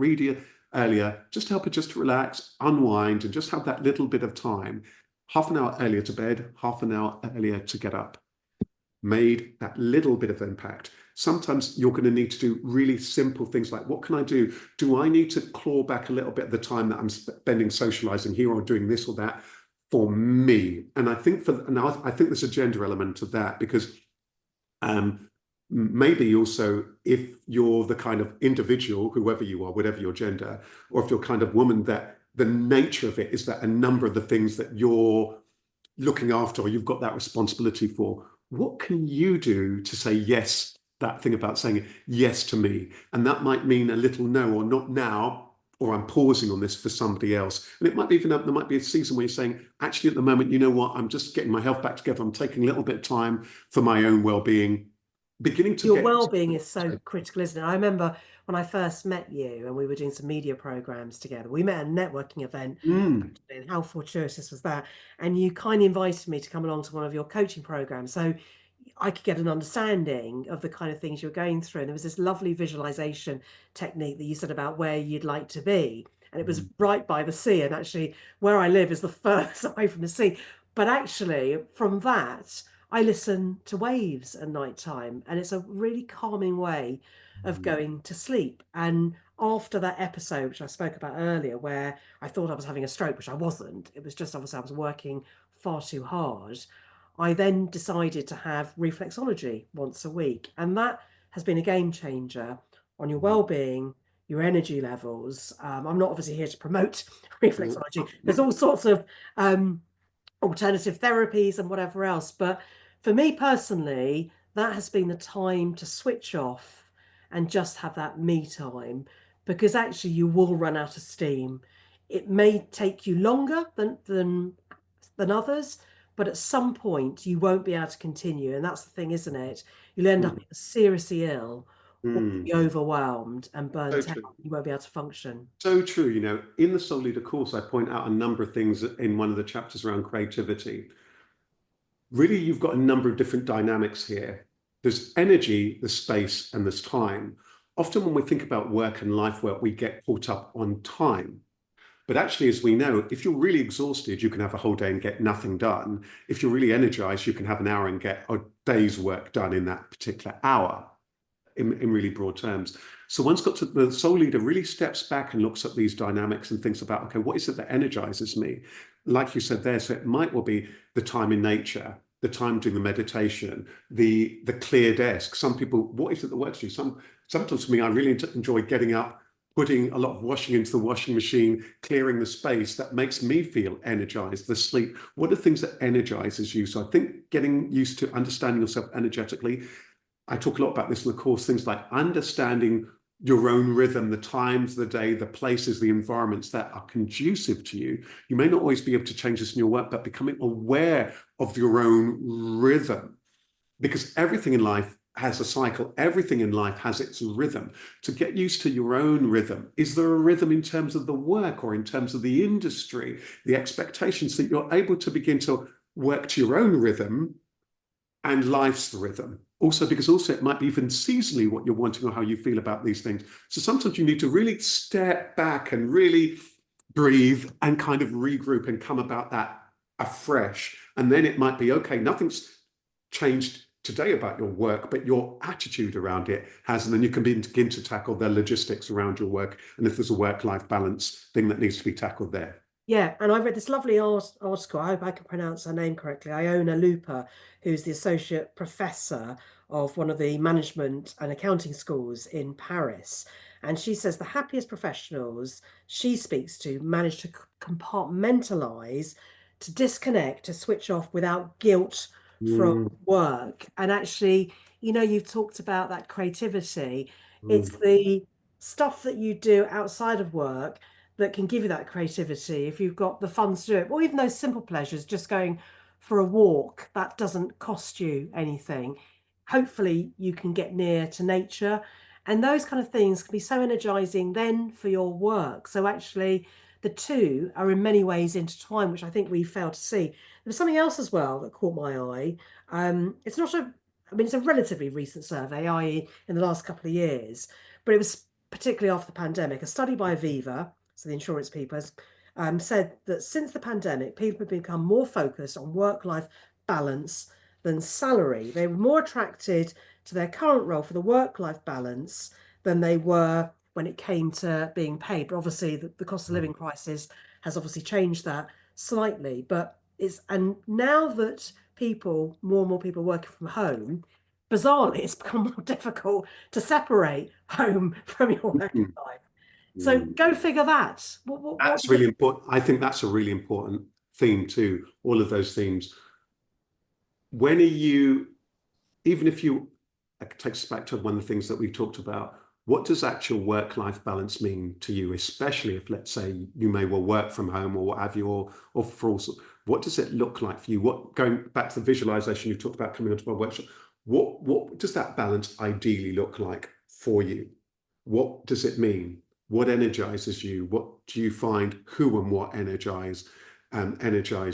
earlier, just to help her just to relax, unwind, and just have that little bit of time. Half an hour earlier to bed, half an hour earlier to get up. Made that little bit of impact. Sometimes you're going to need to do really simple things like, what can I do? Do I need to claw back a little bit of the time that I'm spending socializing here or doing this or that for me? And I think I think there's a gender element to that, because maybe also if you're the kind of individual, whoever you are, whatever your gender, or if you're kind of woman, that the nature of it is that a number of the things that you're looking after or you've got that responsibility for, what can you do to say yes, that thing about saying yes to me? And that might mean a little no, or not now, or I'm pausing on this for somebody else. And it might be there might be a season where you're saying, actually, at the moment, you know what, I'm just getting my health back together. I'm taking a little bit of time for my own well-being. Beginning to Your get well-being is so critical, isn't it? I remember when I first met you and we were doing some media programs together. We met at a networking event, and how fortuitous was that? And you kindly invited me to come along to one of your coaching programs, so I could get an understanding of the kind of things you're going through. And there was this lovely visualization technique that you said about where you'd like to be. And it was right by the sea. And actually, where I live is the furthest away from the sea. But actually, from that, I listen to waves at night time, and it's a really calming way of going to sleep. And after that episode, which I spoke about earlier, where I thought I was having a stroke, which I wasn't, it was just obviously I was working far too hard. I then decided to have reflexology once a week, and that has been a game changer on your well-being, your energy levels. I'm not obviously here to promote reflexology. There's all sorts of alternative therapies and whatever else. But for me personally, that has been the time to switch off and just have that me time, because actually you will run out of steam. It may take you longer than others, but at some point you won't be able to continue. And that's the thing, isn't it? You'll end up seriously ill or Mm. be overwhelmed and So burnt out. true. You won't be able to function. So true. In the Soul Leader course, I point out a number of things in one of the chapters around creativity. Really, you've got a number of different dynamics here. There's energy, there's space, and there's time. Often when we think about work and life work, we get caught up on time. But actually, as we know, if you're really exhausted, you can have a whole day and get nothing done. If you're really energized, you can have an hour and get a day's work done in that particular hour, in really broad terms. So once got to the soul leader really steps back and looks at these dynamics and thinks about, okay, what is it that energizes me? Like you said there, so it might well be the time in nature, the time doing the meditation, the clear desk. Some people, what is it that works for you? Sometimes for me, I really enjoy getting up, putting a lot of washing into the washing machine, clearing the space. That makes me feel energized. The sleep. What are things that energizes you? So I think getting used to understanding yourself energetically. I talk a lot about this in the course, things like understanding your own rhythm, the times of the day, the places, the environments that are conducive to you. You may not always be able to change this in your work, but becoming aware of your own rhythm, because everything in life has a cycle. Everything in life has its rhythm. To get used to your own rhythm. Is there a rhythm in terms of the work or in terms of the industry, the expectations, that you're able to begin to work to your own rhythm and life's the rhythm? Also, because also it might be even seasonally what you're wanting or how you feel about these things. So sometimes you need to really step back and really breathe and kind of regroup and come about that afresh. And then it might be, okay, nothing's changed today about your work, but your attitude around it has, and then you can begin to tackle the logistics around your work. And if there's a work-life balance thing that needs to be tackled there. Yeah, and I read this lovely article. I hope I can pronounce her name correctly. Iona Lupa, who's the associate professor of one of the management and accounting schools in Paris. And she says the happiest professionals she speaks to manage to compartmentalize, to disconnect, to switch off without guilt from Mm, work. And actually, you've talked about that creativity. It's mm, the stuff that you do outside of work that can give you that creativity if you've got the funds to do it, or even those simple pleasures, just going for a walk that doesn't cost you anything. Hopefully you can get near to nature, and those kind of things can be so energizing then for your work. So actually the two are in many ways intertwined, which I think we fail to see. There was something else as well that caught my eye. It's not a I mean, it's a relatively recent survey, i.e., in the last couple of years, but it was particularly after the pandemic. A study by Aviva, so the insurance people, has said that since the pandemic, people have become more focused on work-life balance than salary. They were more attracted to their current role for the work-life balance than they were when it came to being paid. But obviously, the cost of living crisis has obviously changed that slightly. But and now that more and more people are working from home, bizarrely, it's become more difficult to separate home from your working mm, life. So mm. go figure that. What That's really important. I think that's a really important theme too, all of those themes. When are you, even if you, it takes us back to one of the things that we talked about, what does actual work-life balance mean to you, especially if, let's say, you may well work from home or what have you, or for also, what does it look like for you? Going back to the visualization you talked about coming onto my workshop, what does that balance ideally look like for you? What does it mean? What energizes you? What do you find? Who and what energize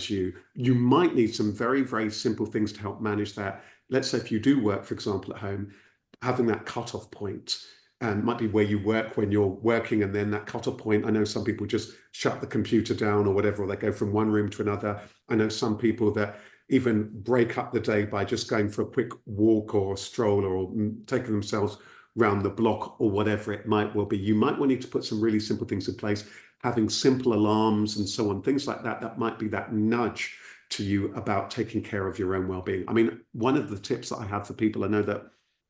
you? You might need some very, very simple things to help manage that. Let's say if you do work, for example, at home, having that cutoff point might be where you work when you're working, and then that cutoff point. I know some people just shut the computer down or whatever, or they go from one room to another. I know some people that even break up the day by just going for a quick walk or a stroll, or taking themselves round the block, or whatever it might well be. You might want need to put some really simple things in place, having simple alarms and so on, things like that. That might be that nudge to you about taking care of your own well-being. I mean, one of the tips that I have for people, I know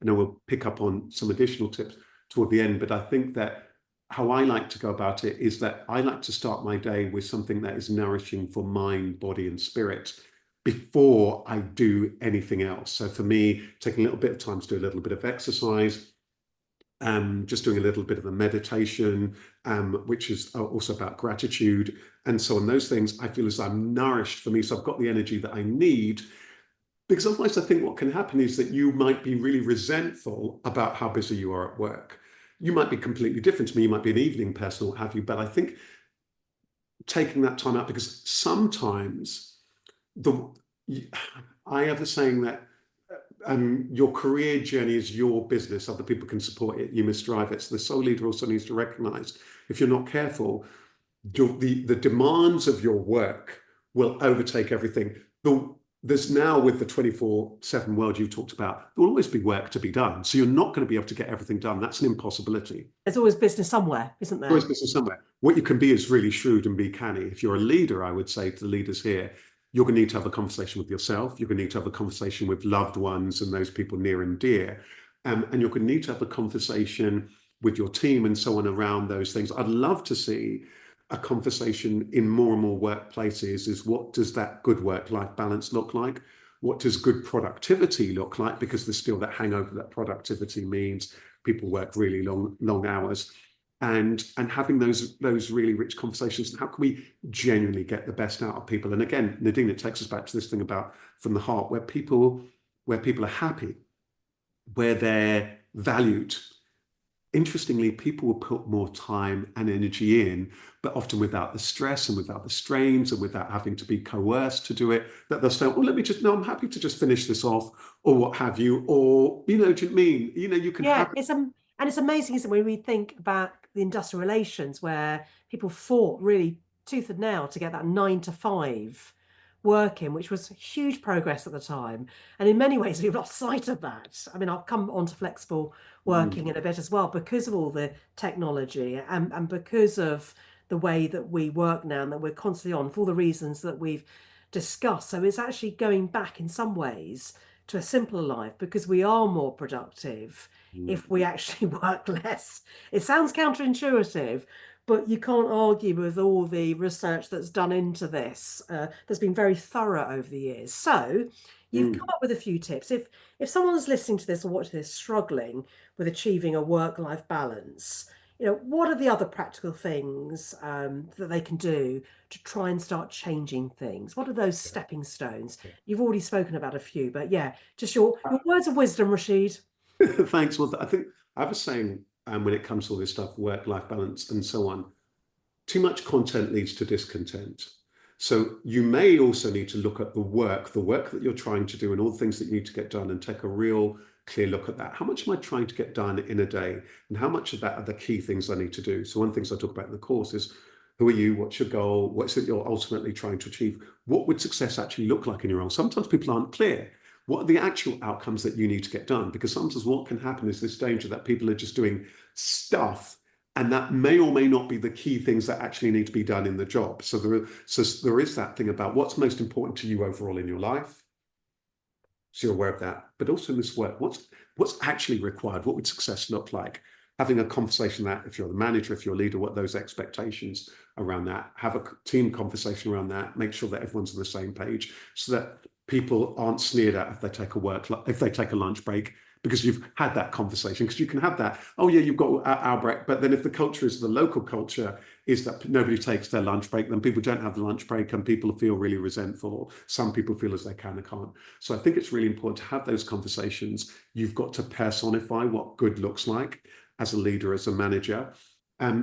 we'll pick up on some additional tips toward the end, but I think that how I like to go about it is that I like to start my day with something that is nourishing for mind, body, and spirit before I do anything else. So for me, taking a little bit of time to do a little bit of exercise, just doing a little bit of a meditation, which is also about gratitude, and so on. Those things, I feel as I'm nourished for me, so I've got the energy that I need. Because otherwise, I think what can happen is that you might be really resentful about how busy you are at work. You might be completely different to me. You might be an evening person or what have you. But I think taking that time out, because sometimes I have a saying that your career journey is your business. Other people can support it. You must drive it. So the soul leader also needs to recognize, if you're not careful, the demands of your work will overtake everything. There's now, with the 24/7 world you've talked about, there will always be work to be done. So you're not going to be able to get everything done. That's an impossibility. There's always business somewhere, isn't There's always there? business somewhere. What you can be is really shrewd and be canny. If you're a leader, I would say to the leaders here, you're going to need to have a conversation with yourself. You're going to need to have a conversation with loved ones and those people near and dear. And you're going to need to have a conversation with your team and so on around those things. I'd love to see a conversation in more and more workplaces is, what does that good work-life balance look like? What does good productivity look like? Because there's still that hangover that productivity means people work really long hours. And having those really rich conversations. How can we genuinely get the best out of people? And again, Nadine, it takes us back to this thing about from the heart, where people are happy, where they're valued. Interestingly, people will put more time and energy in, but often without the stress and without the strains and without having to be coerced to do it. That they'll say, "Oh, no, I'm happy to just finish this off," or what have you. Or, do you know what I mean? You can Yeah, have. and it's amazing, isn't it, when we think back the industrial relations where people fought really tooth and nail to get that 9 to 5 working, which was huge progress at the time. And in many ways, we've lost sight of that. I mean, I'll come on to flexible working in a bit as well, because of all the technology and because of the way that we work now and that we're constantly on, for all the reasons that we've discussed. So it's actually going back in some ways to a simpler life, because we are more productive if we actually work less. It sounds counterintuitive, but you can't argue with all the research that's done into this. That's been very thorough over the years. So you've come up with a few tips. If someone's listening to this or watching this struggling with achieving a work-life balance, what are the other practical things that they can do to try and start changing things? What are those stepping stones? You've already spoken about a few, but yeah, just your words of wisdom, Rasheed. Thanks. Well, I think I was saying, when it comes to all this stuff, work-life balance and so on, too much content leads to discontent. So you may also need to look at the work that you're trying to do and all the things that you need to get done, and take a real clear look at that. How much am I trying to get done in a day? And how much of that are the key things I need to do? So one of the things I talk about in the course is, who are you? What's your goal? What's it you're ultimately trying to achieve? What would success actually look like in your role? Sometimes people aren't clear. What are the actual outcomes that you need to get done? Because sometimes what can happen is this danger that people are just doing stuff, and that may or may not be the key things that actually need to be done in the job. So there is that thing about what's most important to you overall in your life. So you're aware of that. But also in this work, what's actually required? What would success look like? Having a conversation that, if you're the manager, if you're a leader, what those expectations around that, have a team conversation around that, make sure that everyone's on the same page, so that people aren't sneered at if they take a lunch break, because you've had that conversation. Because you can have that, oh yeah, you've got our break, but then if the culture is, the local culture is that nobody takes their lunch break, then people don't have the lunch break and people feel really resentful. Some people feel as they can and can't. So I think it's really important to have those conversations. You've got to personify what good looks like as a leader, as a manager.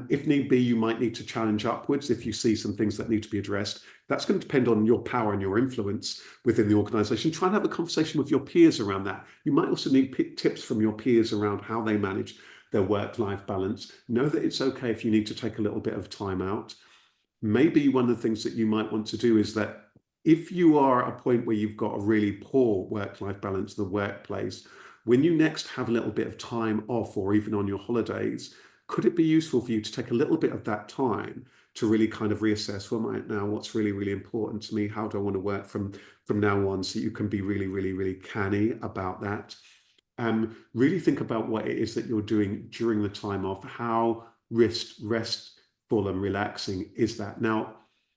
If need be, you might need to challenge upwards if you see some things that need to be addressed. That's going to depend on your power and your influence within the organization. Try and have a conversation with your peers around that. You might also need tips from your peers around how they manage their work-life balance. Know that it's okay if you need to take a little bit of time out. Maybe one of the things that you might want to do is that if you are at a point where you've got a really poor work-life balance in the workplace, when you next have a little bit of time off or even on your holidays, could it be useful for you to take a little bit of that time to really kind of reassess, well, right now, what's really, really important to me? How do I want to work from now on? So you can be really, really, really canny about that. Really think about what it is that you're doing during the time off. How restful and relaxing is that? Now,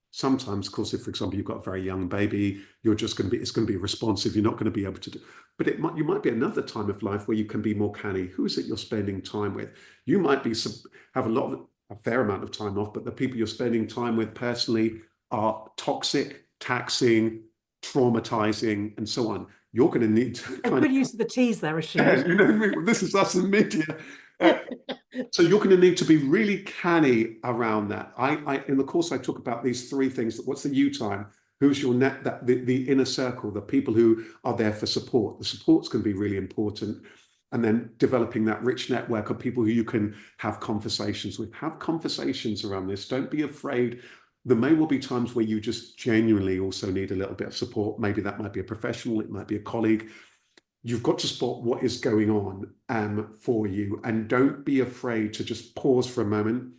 sometimes, of course, if, for example, you've got a very young baby, you're just going to be, it's going to be responsive. You're not going to be able to do, but you might be another time of life where you can be more canny. Who is it you're spending time with? You might be have a fair amount of time off, but the people you're spending time with personally are toxic, taxing, traumatizing, and so on. You're going to need to A kind good use of the teas there, of, Rasheed. you know, this is us in media. Uh, so you're going to need to be really canny around that. In the course I talk about these three things. What's the you time? Who's your net? That the inner circle, the people who are there for support. The support's going to be really important, and then developing that rich network of people who you can have conversations with. Have conversations around this. Don't be afraid. There may well be times where you just genuinely also need a little bit of support. Maybe that might be a professional, it might be a colleague. You've got to spot what is going on for you, and don't be afraid to just pause for a moment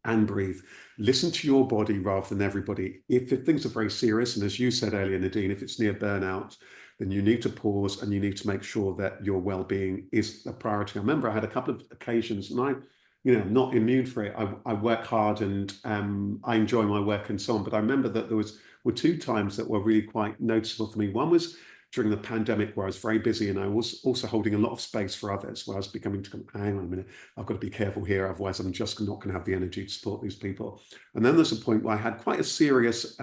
and breathe. Listen to your body rather than everybody. If things are very serious, and as you said earlier, Nadine, if it's near burnout, then you need to pause and you need to make sure that your well-being is a priority. I remember I had a couple of occasions, and I'm not immune for it. I work hard and I enjoy my work and so on. But I remember that were two times that were really quite noticeable for me. One was during the pandemic where I was very busy and I was also holding a lot of space for others, where I was becoming to hang on a minute, I've got to be careful here, otherwise I'm just not going to have the energy to support these people. And then there's a point where I had quite a serious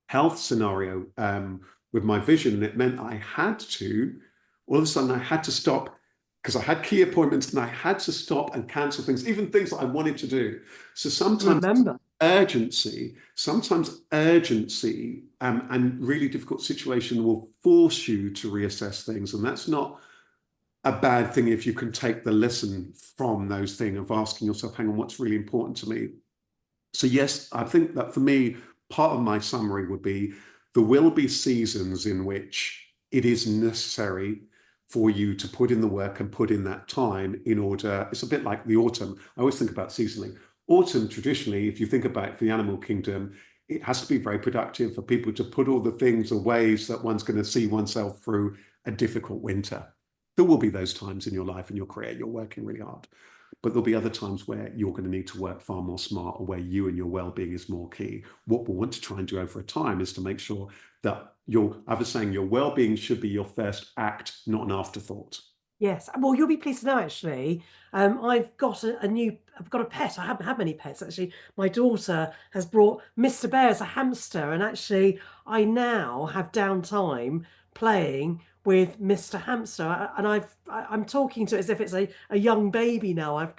health scenario with my vision, and it meant I had to, all of a sudden I had to stop because I had key appointments and I had to stop and cancel things, even things that I wanted to do. So Remember. sometimes urgency and really difficult situation will force you to reassess things. And that's not a bad thing if you can take the lesson from those things of asking yourself, hang on, what's really important to me? So yes, I think that for me, part of my summary would be there will be seasons in which it is necessary for you to put in the work and put in that time in order. It's a bit like the autumn. I always think about seasonally. Autumn, traditionally, if you think about it for the animal kingdom, it has to be very productive for people to put all the things away so that one's going to see oneself through a difficult winter. There will be those times in your life and your career, you're working really hard. But there'll be other times where you're going to need to work far more smart, or where you and your well-being is more key. What we want to try and do over a time is to make sure that I was saying your well-being should be your first act, not an afterthought. Yes. Well, you'll be pleased to know, actually, I've got I've got a pet. I haven't had many pets, actually. My daughter has brought Mr. Bear as a hamster, and actually, I now have downtime playing with Mr. Hamster, and I'm talking to it as if it's a young baby now.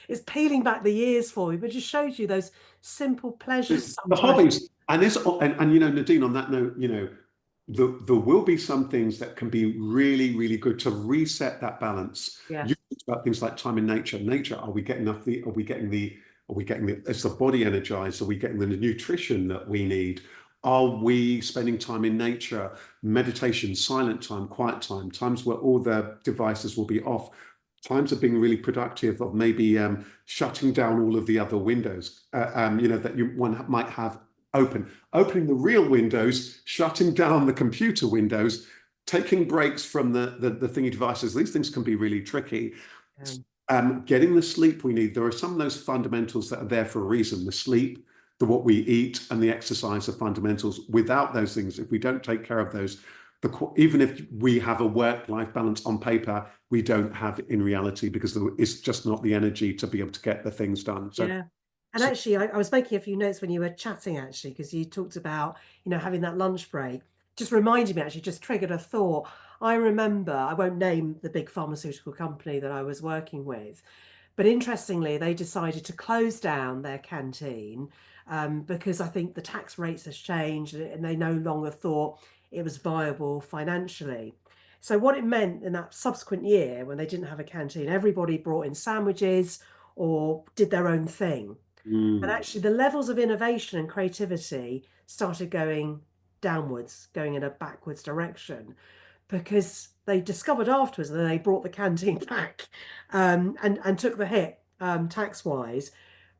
It's peeling back the years for me, but it just shows you those simple pleasures The sometimes. hobbies, and Nadine, on that note, there will be some things that can be really, really good to reset that balance. You Yes. talked about things like time in nature. Nature, are we getting enough? Is the body energized? Are we getting the nutrition that we need? Are we spending time in nature, meditation, silent time, quiet time, times where all the devices will be off, times of being really productive, of maybe shutting down all of the other windows, that one might have opening the real windows, shutting down the computer windows, taking breaks from the thingy devices. These things can be really tricky. Getting the sleep we need. There are some of those fundamentals that are there for a reason. The sleep, the what we eat, and the exercise are fundamentals. Without those things, if we don't take care of those, even if we have a work-life balance on paper, we don't have it in reality, because it's just not the energy to be able to get the things done. Yeah. And So actually, I was making a few notes when you were chatting, actually, because you talked about, having that lunch break. Just reminded me, actually, just triggered a thought. I remember, I won't name the big pharmaceutical company that I was working with, but interestingly, they decided to close down their canteen because I think the tax rates has changed and they no longer thought it was viable financially. So what it meant in that subsequent year when they didn't have a canteen, everybody brought in sandwiches or did their own thing. And Mm. actually, the levels of innovation and creativity started going downwards, going in a backwards direction, because they discovered afterwards that they brought the canteen back, and took the hit, tax wise,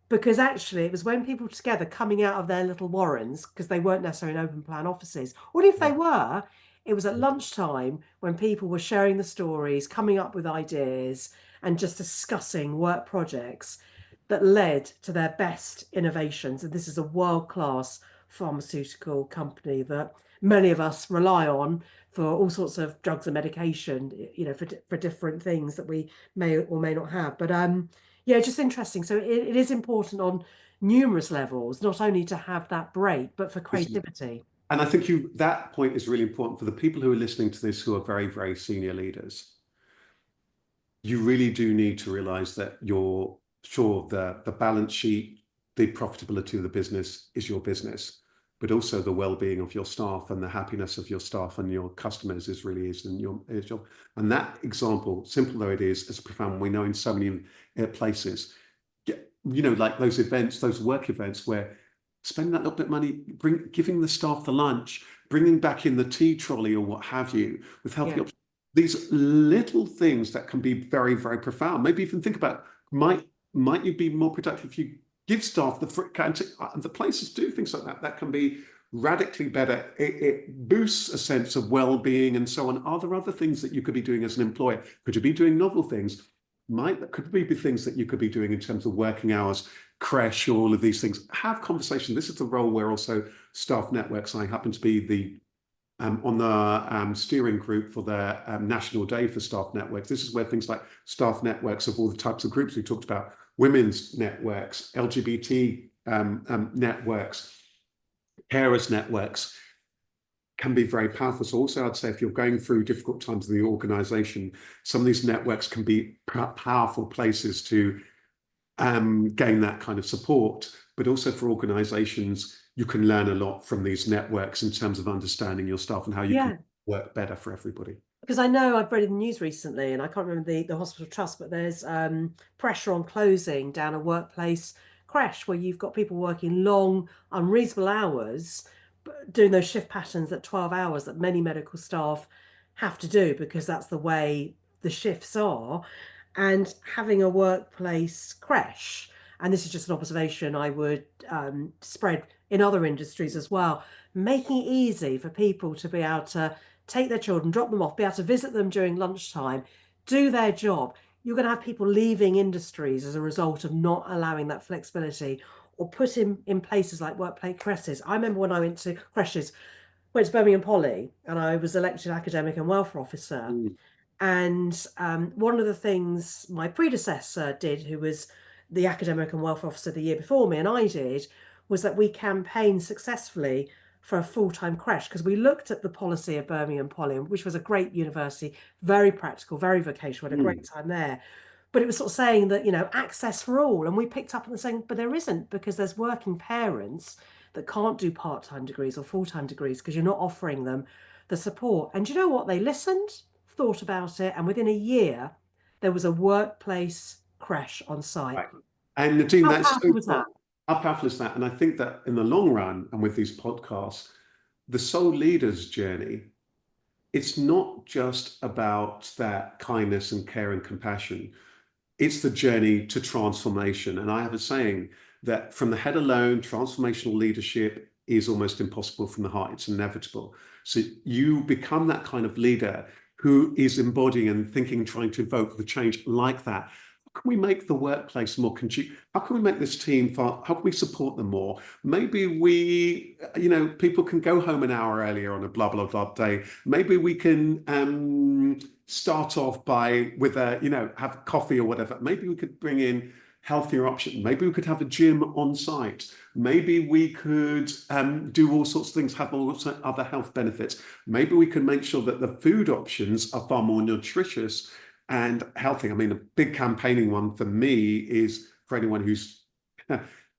because actually it was when people were together coming out of their little warrens, because they weren't necessarily in open plan offices, or if they were, it was at lunchtime when people were sharing the stories, coming up with ideas, and just discussing work projects that led to their best innovations. And this is a world-class pharmaceutical company that many of us rely on for all sorts of drugs and medication, for different things that we may or may not have. But yeah, just interesting. So it is important on numerous levels, not only to have that break, but for creativity. And I think that point is really important for the people who are listening to this who are very, very senior leaders. You really do need to realize that you're sure the balance sheet, the profitability of the business is your business, but also the well-being of your staff and the happiness of your staff and your customers is your. And that example, simple though it is profound. We know in so many places, like those events, those work events where spending that little bit of money, giving the staff the lunch, bringing back in the tea trolley or what have you, with healthy Yeah, options. These little things that can be very, very profound. Maybe even think about, might you be more productive if you give staff the places do things like that. That can be radically better. It boosts a sense of well-being and so on. Are there other things that you could be doing as an employer? Could you be doing novel things? Could be things that you could be doing in terms of working hours, creche, all of these things. Have conversation. This is the role where also staff networks. I happen to be the on the steering group for the National Day for Staff Networks. This is where things like staff networks of all the types of groups we talked about, women's networks, LGBT networks, carers networks, can be very powerful. So also I'd say if you're going through difficult times in the organization, some of these networks can be powerful places to gain that kind of support. But also for organizations, you can learn a lot from these networks in terms of understanding your staff and how you can yeah. work better for everybody. Because I know I've read in the news recently, and I can't remember the hospital trust, but there's pressure on closing down a workplace creche where you've got people working long, unreasonable hours, doing those shift patterns at 12 hours that many medical staff have to do because that's the way the shifts are, and having a workplace creche. And this is just an observation I would spread in other industries as well, making it easy for people to be able to take their children, drop them off, be able to visit them during lunchtime, do their job. You're going to have people leaving industries as a result of not allowing that flexibility, or put in places like workplace creches. I remember when I went to Birmingham Poly, and I was elected academic and welfare officer. Mm. And one of the things my predecessor did, who was the academic and welfare officer the year before me, and I did, was that we campaigned successfully for a full-time creche, because we looked at the policy of Birmingham Poly, which was a great university, very practical, very vocational, had a great Mm. time there. But it was sort of saying that, access for all. And we picked up on the saying, but there isn't, because there's working parents that can't do part-time degrees or full-time degrees because you're not offering them the support. And do you know what? They listened, thought about it, and within a year, there was a workplace creche on site. Right. And Nadine, How that's powerful so was cool. that? How powerful is that? And I think that in the long run, and with these podcasts, the soul leader's journey, it's not just about that kindness and care and compassion. It's the journey to transformation. And I have a saying that from the head alone, transformational leadership is almost impossible from the heart. It's inevitable. So you become that kind of leader who is embodying and thinking, trying to evoke the change like that. How can we make the workplace more conducive? How can we make this team far? How can we support them more? Maybe people can go home an hour earlier on a blah, blah, blah day. Maybe we can start off have coffee or whatever. Maybe we could bring in healthier options. Maybe we could have a gym on site. Maybe we could do all sorts of things, have all sorts of other health benefits. Maybe we can make sure that the food options are far more nutritious and healthy. I mean, a big campaigning one for me is for anyone who's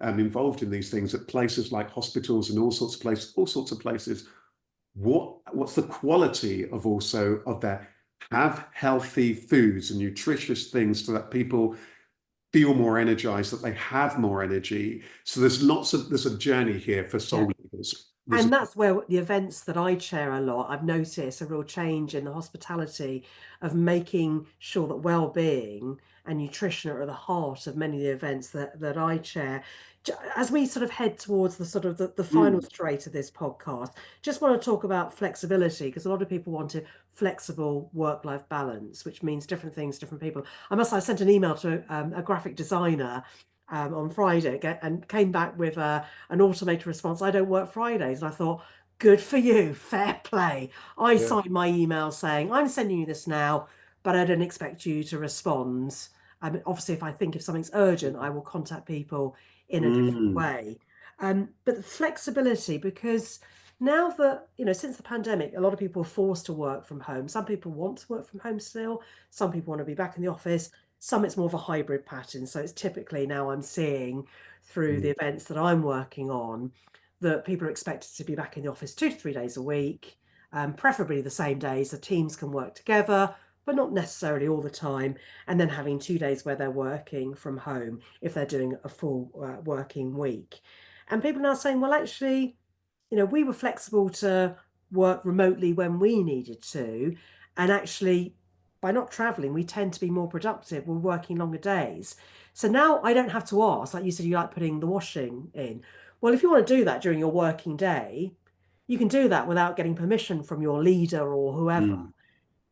involved in these things at places like hospitals and all sorts of places. What's the quality of their have healthy foods and nutritious things so that people feel more energized, that they have more energy. So there's a journey here for Yeah. soul leaders. And that's where the events that I chair a lot, I've noticed a real change in the hospitality of making sure that well-being and nutrition are at the heart of many of the events that I chair. As we sort of head towards the sort of the final Mm, straight of this podcast, just want to talk about flexibility because a lot of people want a flexible work-life balance, which means different things, different people. I sent an email to a graphic designer on Friday and came back with an automated response. I don't work Fridays. And I thought, good for you, fair play. I yeah. signed my email saying, I'm sending you this now, but I don't expect you to respond. Obviously, if something's urgent, I will contact people in a different Mm, way. But the flexibility, because now that, since the pandemic, a lot of people are forced to work from home. Some people want to work from home still. Some people want to be back in the office. Some it's more of a hybrid pattern. So it's typically now I'm seeing through the mm, events that I'm working on that people are expected to be back in the office 2 to 3 days a week, preferably the same days. The teams can work together, but not necessarily all the time. And then having 2 days where they're working from home if they're doing a full working week. And people are now saying, well, actually, we were flexible to work remotely when we needed to. And actually, by not traveling, we tend to be more productive. We're working longer days. So now I don't have to ask, like you said, you like putting the washing in. Well, if you want to do that during your working day, you can do that without getting permission from your leader or whoever. mm,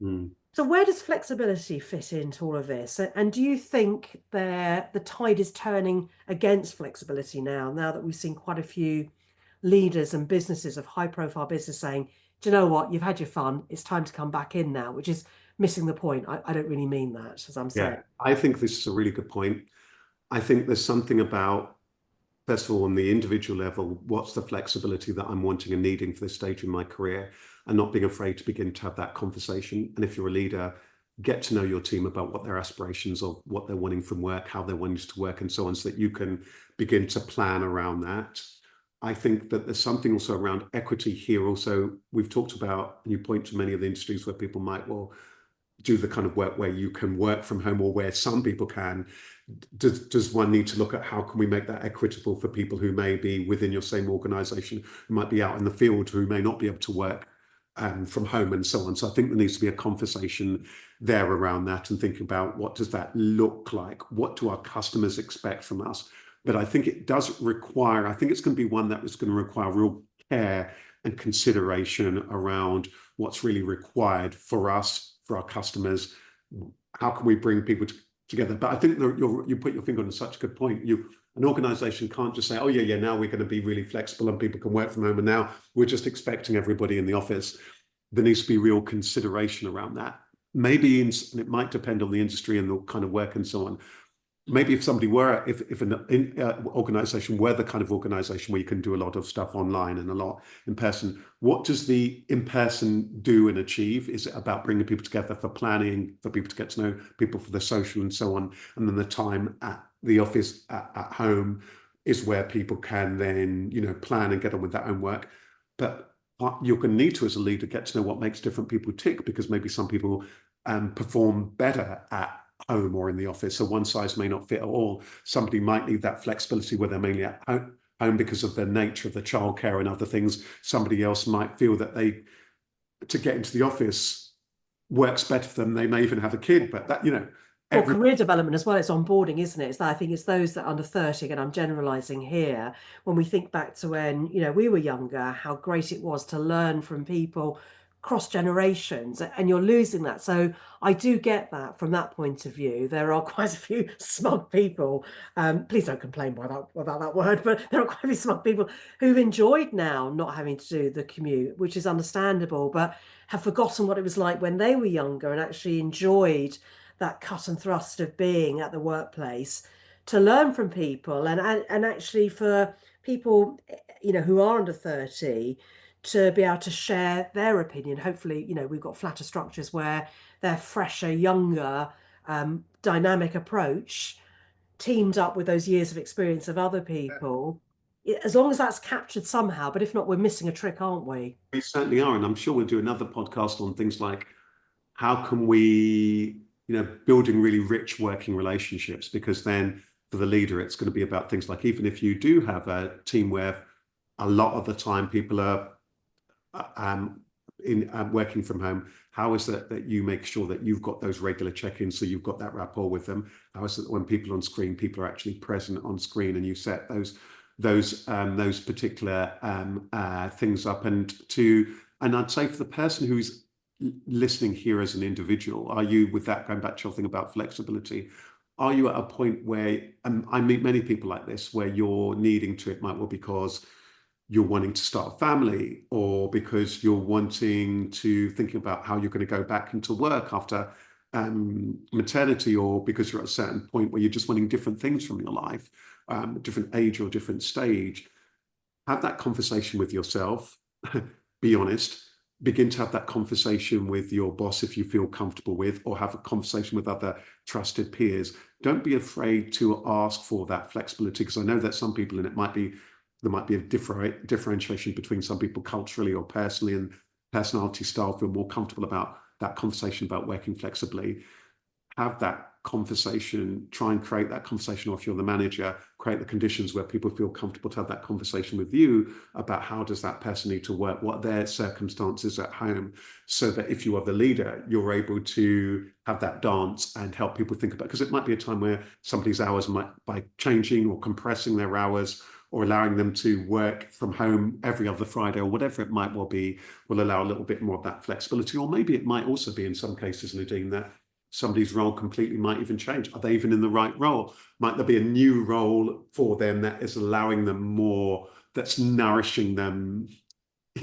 mm. So where does flexibility fit into all of this? And do you think the tide is turning against flexibility now that we've seen quite a few leaders and businesses of high profile business saying, do you know what, you've had your fun, it's time to come back in now, which is missing the point. I don't really mean that, as I'm saying. Yeah, I think this is a really good point. I think there's something about, first of all, on the individual level, what's the flexibility that I'm wanting and needing for this stage in my career, and not being afraid to begin to have that conversation. And if you're a leader, get to know your team about what their aspirations are, what they're wanting from work, how they're wanting to work, and so on, so that you can begin to plan around that. I think that there's something also around equity here. Also, we've talked about, and you point to many of the industries where people might, well, do the kind of work where you can work from home, or where some people can. Does one need to look at how can we make that equitable for people who may be within your same organization, who might be out in the field, who may not be able to work from home, and so on. So I think there needs to be a conversation there around that, and thinking about what does that look like? What do our customers expect from us? But I think it does require, I think it's going to be one that is going to require real care and consideration around what's really required for us, for our customers. How can we bring people together? But I think you put your finger on such a good point. An organization can't just say, oh, yeah, now we're going to be really flexible and people can work from home, and now we're just expecting everybody in the office. There needs to be real consideration around that. Maybe, and it might depend on the industry and the kind of work and so on. Maybe if somebody were, if an organization were the kind of organization where you can do a lot of stuff online and a lot in person, what does the in person do and achieve? Is it about bringing people together for planning, for people to get to know people, for the social and so on? And then the time at the office at home is where people can then, plan and get on with their own work. But you're going to need to, as a leader, get to know what makes different people tick, because maybe some people perform better at home or in the office. So one size may not fit at all. Somebody might need that flexibility where they're mainly at home because of the nature of the childcare and other things. Somebody else might feel that to get into the office works better for them. They may even have a kid, but that, Well, every career development as well, it's onboarding, isn't it? It's that I think it's those that are under 30, and I'm generalizing here, when we think back to when, we were younger, how great it was to learn from people cross generations, and you're losing that. So I do get that from that point of view. There are quite a few smug people. Please don't complain about that word, but there are quite a few smug people who've enjoyed now not having to do the commute, which is understandable, but have forgotten what it was like when they were younger and actually enjoyed that cut and thrust of being at the workplace, to learn from people, and actually for people who are under 30 to be able to share their opinion. Hopefully, we've got flatter structures where they're fresher, younger, dynamic approach teamed up with those years of experience of other people, as long as that's captured somehow. But if not, we're missing a trick, aren't we? we certainly are. And I'm sure we'll do another podcast on things like, how can we building really rich working relationships, because then for the leader, it's going to be about things like, even if you do have a team where a lot of the time people are um, in working from home, how is it that you make sure that you've got those regular check-ins, so you've got that rapport with them? How is it that when people are on screen, people are actually present on screen, and you set those particular things up? And I'd say for the person who's listening here as an individual, are you, with that, going back to your thing about flexibility, are you at a point where, I meet many people like this, where you're needing to, it might well because you're wanting to start a family, or because you're wanting to thinking about how you're going to go back into work after maternity, or because you're at a certain point where you're just wanting different things from your life, different age or different stage. Have that conversation with yourself. Be honest. Begin to have that conversation with your boss if you feel comfortable with, or have a conversation with other trusted peers. Don't be afraid to ask for that flexibility, because I know that some people, and there might be a differentiation between some people culturally or personally, and personality style feel more comfortable about that conversation about working flexibly. Have that conversation, try and create that conversation, or if you're the manager, create the conditions where people feel comfortable to have that conversation with you about how does that person need to work, what their circumstances at home, so that if you are the leader, you're able to have that dance and help people think about, because it might be a time where somebody's hours might, by changing or compressing their hours, or allowing them to work from home every other Friday, or whatever it might well be, will allow a little bit more of that flexibility. Or maybe it might also be, in some cases, Nadine, that somebody's role completely might even change. Are they even in the right role? Might there be a new role for them that is allowing them more, that's nourishing them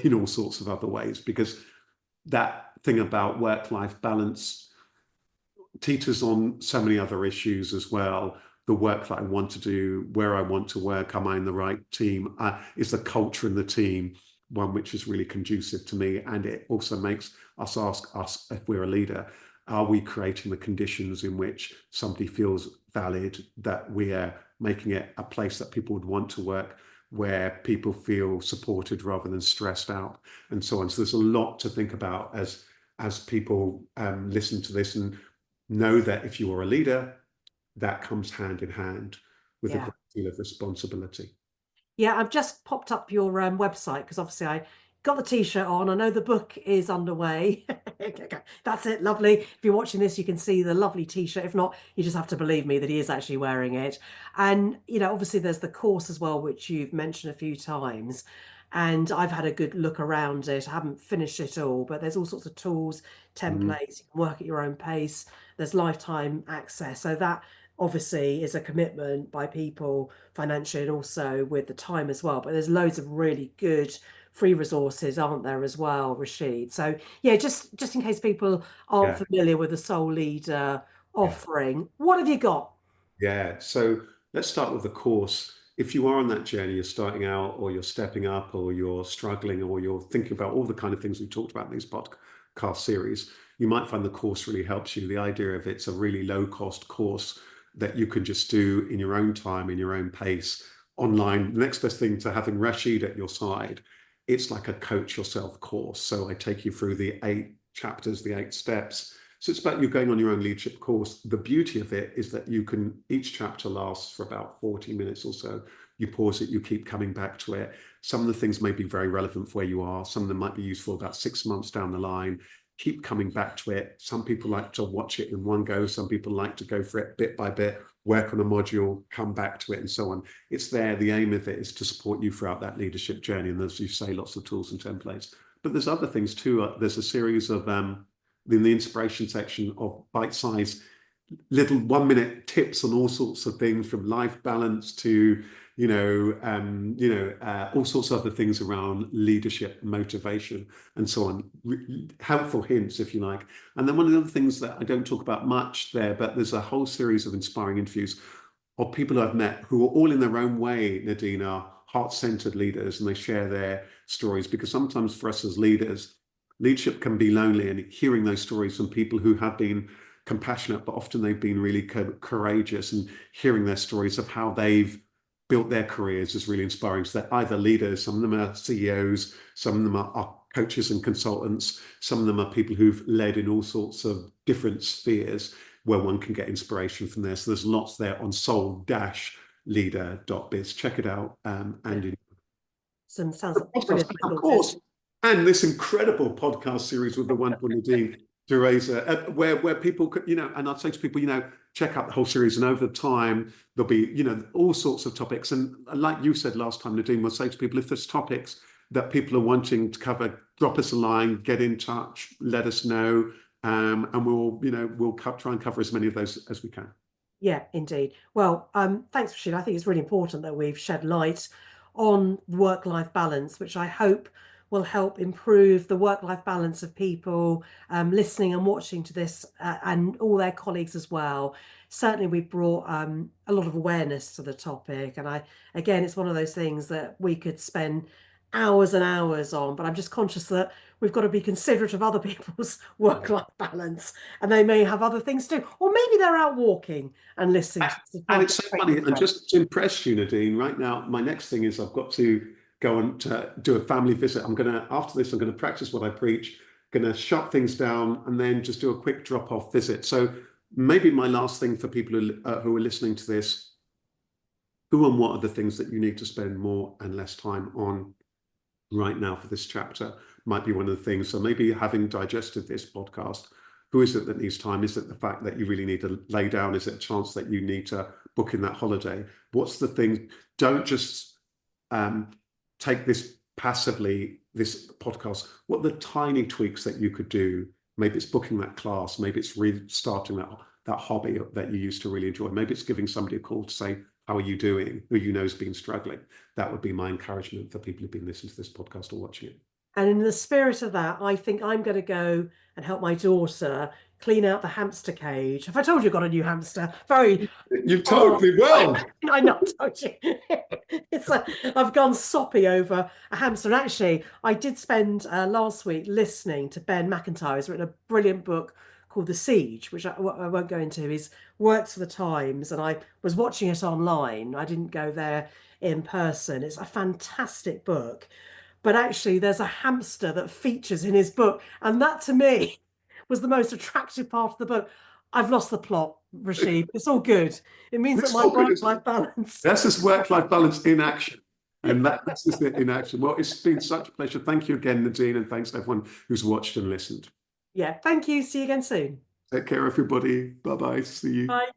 in all sorts of other ways? Because that thing about work-life balance teeters on so many other issues as well. The work that I want to do, where I want to work, am I in the right team? Is the culture in the team one which is really conducive to me? And it also makes us ask us, if we're a leader, are we creating the conditions in which somebody feels valid, that we're making it a place that people would want to work, where people feel supported rather than stressed out, and so on. So there's a lot to think about as people listen to this, and know that if you are a leader, that comes hand in hand with a Yeah. great deal of responsibility. Yeah, I've just popped up your website because obviously I got the t-shirt on. I know the book is underway. That's it, lovely. If you're watching this, you can see the lovely t-shirt. If not, you just have to believe me that he is actually wearing it. And, obviously there's the course as well, which you've mentioned a few times. And I've had a good look around it. I haven't finished it all, but there's all sorts of tools, Mm, templates. You can work at your own pace. There's lifetime access. So that obviously is a commitment by people financially, and also with the time as well. But there's loads of really good free resources, aren't there, as well, Rasheed? So yeah, just in case people aren't yeah, familiar with the Soul Leader yeah. offering, what have you got? Yeah, so let's start with the course. If you are on that journey, you're starting out, or you're stepping up, or you're struggling, or you're thinking about all the kind of things we talked about in these podcast series, you might find the course really helps you. The idea of it's a really low cost course that you can just do in your own time, in your own pace, online. The next best thing to having Rasheed at your side, it's like a coach yourself course. So I take you through the 8 chapters, the 8 steps. So it's about you going on your own leadership course. The beauty of it is that each chapter lasts for about 40 minutes or so. You pause it, you keep coming back to it. Some of the things may be very relevant for where you are. Some of them might be useful about 6 months down the line. Keep coming back to it. Some people like to watch it in one go. Some people like to go for it bit by bit, work on a module, come back to it, and so on. It's there. The aim of it is to support you throughout that leadership journey. And as you say, lots of tools and templates. But there's other things too. There's a series of in the inspiration section of bite-sized little 1-minute tips on all sorts of things, from life balance to all sorts of other things around leadership, motivation, and so on. Helpful hints, if you like. And then one of the other things that I don't talk about much there, but there's a whole series of inspiring interviews of people who I've met who are all in their own way, Nadine, are heart-centered leaders, and they share their stories. Because sometimes for us as leaders, leadership can be lonely, and hearing those stories from people who have been compassionate, but often they've been really courageous, and hearing their stories of how they've built their careers is really inspiring. So they're either leaders, some of them are CEOs, some of them are coaches and consultants, some of them are people who've led in all sorts of different spheres. where one can get inspiration from there. So there's lots there on soul-leader.biz. Check it out. And Sounds like podcast, brilliant of resources. course, and this incredible podcast series with the wonderful Nadine Dereza, where people could, and I'd say to people, check out the whole series, and over time there'll be, all sorts of topics. And like you said last time, Nadine, we'll say to people, if there's topics that people are wanting to cover, drop us a line, get in touch, let us know, and we'll try and cover as many of those as we can. Yeah, indeed. Well, thanks, Rasheed. I think it's really important that we've shed light on work-life balance, which I hope will help improve the work-life balance of people listening and watching to this, and all their colleagues as well. Certainly, we've brought a lot of awareness to the topic, and again, it's one of those things that we could spend hours and hours on, but I'm just conscious that we've got to be considerate of other people's work-life balance, and they may have other things to do, or maybe they're out walking and listening to this. And it's so funny, and just to impress you, Nadine, right now, my next thing is I've got to go and do a family visit. After this, I'm going to practice what I preach, going to shut things down, and then just do a quick drop-off visit. So maybe my last thing for people who are listening to this, who and what are the things that you need to spend more and less time on right now for this chapter might be one of the things. So maybe having digested this podcast, who is it that needs time? Is it the fact that you really need to lay down? Is it a chance that you need to book in that holiday? What's the thing? Don't just take this passively, this podcast. What are the tiny tweaks that you could do? Maybe it's booking that class. Maybe it's restarting that hobby that you used to really enjoy. Maybe it's giving somebody a call to say, how are you doing? Who you know has been struggling. That would be my encouragement for people who've been listening to this podcast or watching it. And in the spirit of that, I think I'm going to go and help my daughter clean out the hamster cage. Have I told you I got a new hamster? You've told me well. I know, I told you. I've gone soppy over a hamster. And actually, I did spend last week listening to Ben McIntyre, who's written a brilliant book called The Siege, which I won't go into. He's works for the Times, and I was watching it online. I didn't go there in person. It's a fantastic book. But actually, there's a hamster that features in his book. And that, to me, was the most attractive part of the book. I've lost the plot, Rasheed. It's all good. It means that my work-life balance. That's this work-life balance in action. And that's just it in action. Well, it's been such a pleasure. Thank you again, Nadine, and thanks to everyone who's watched and listened. Yeah, thank you. See you again soon. Take care, everybody. Bye-bye. See you. Bye.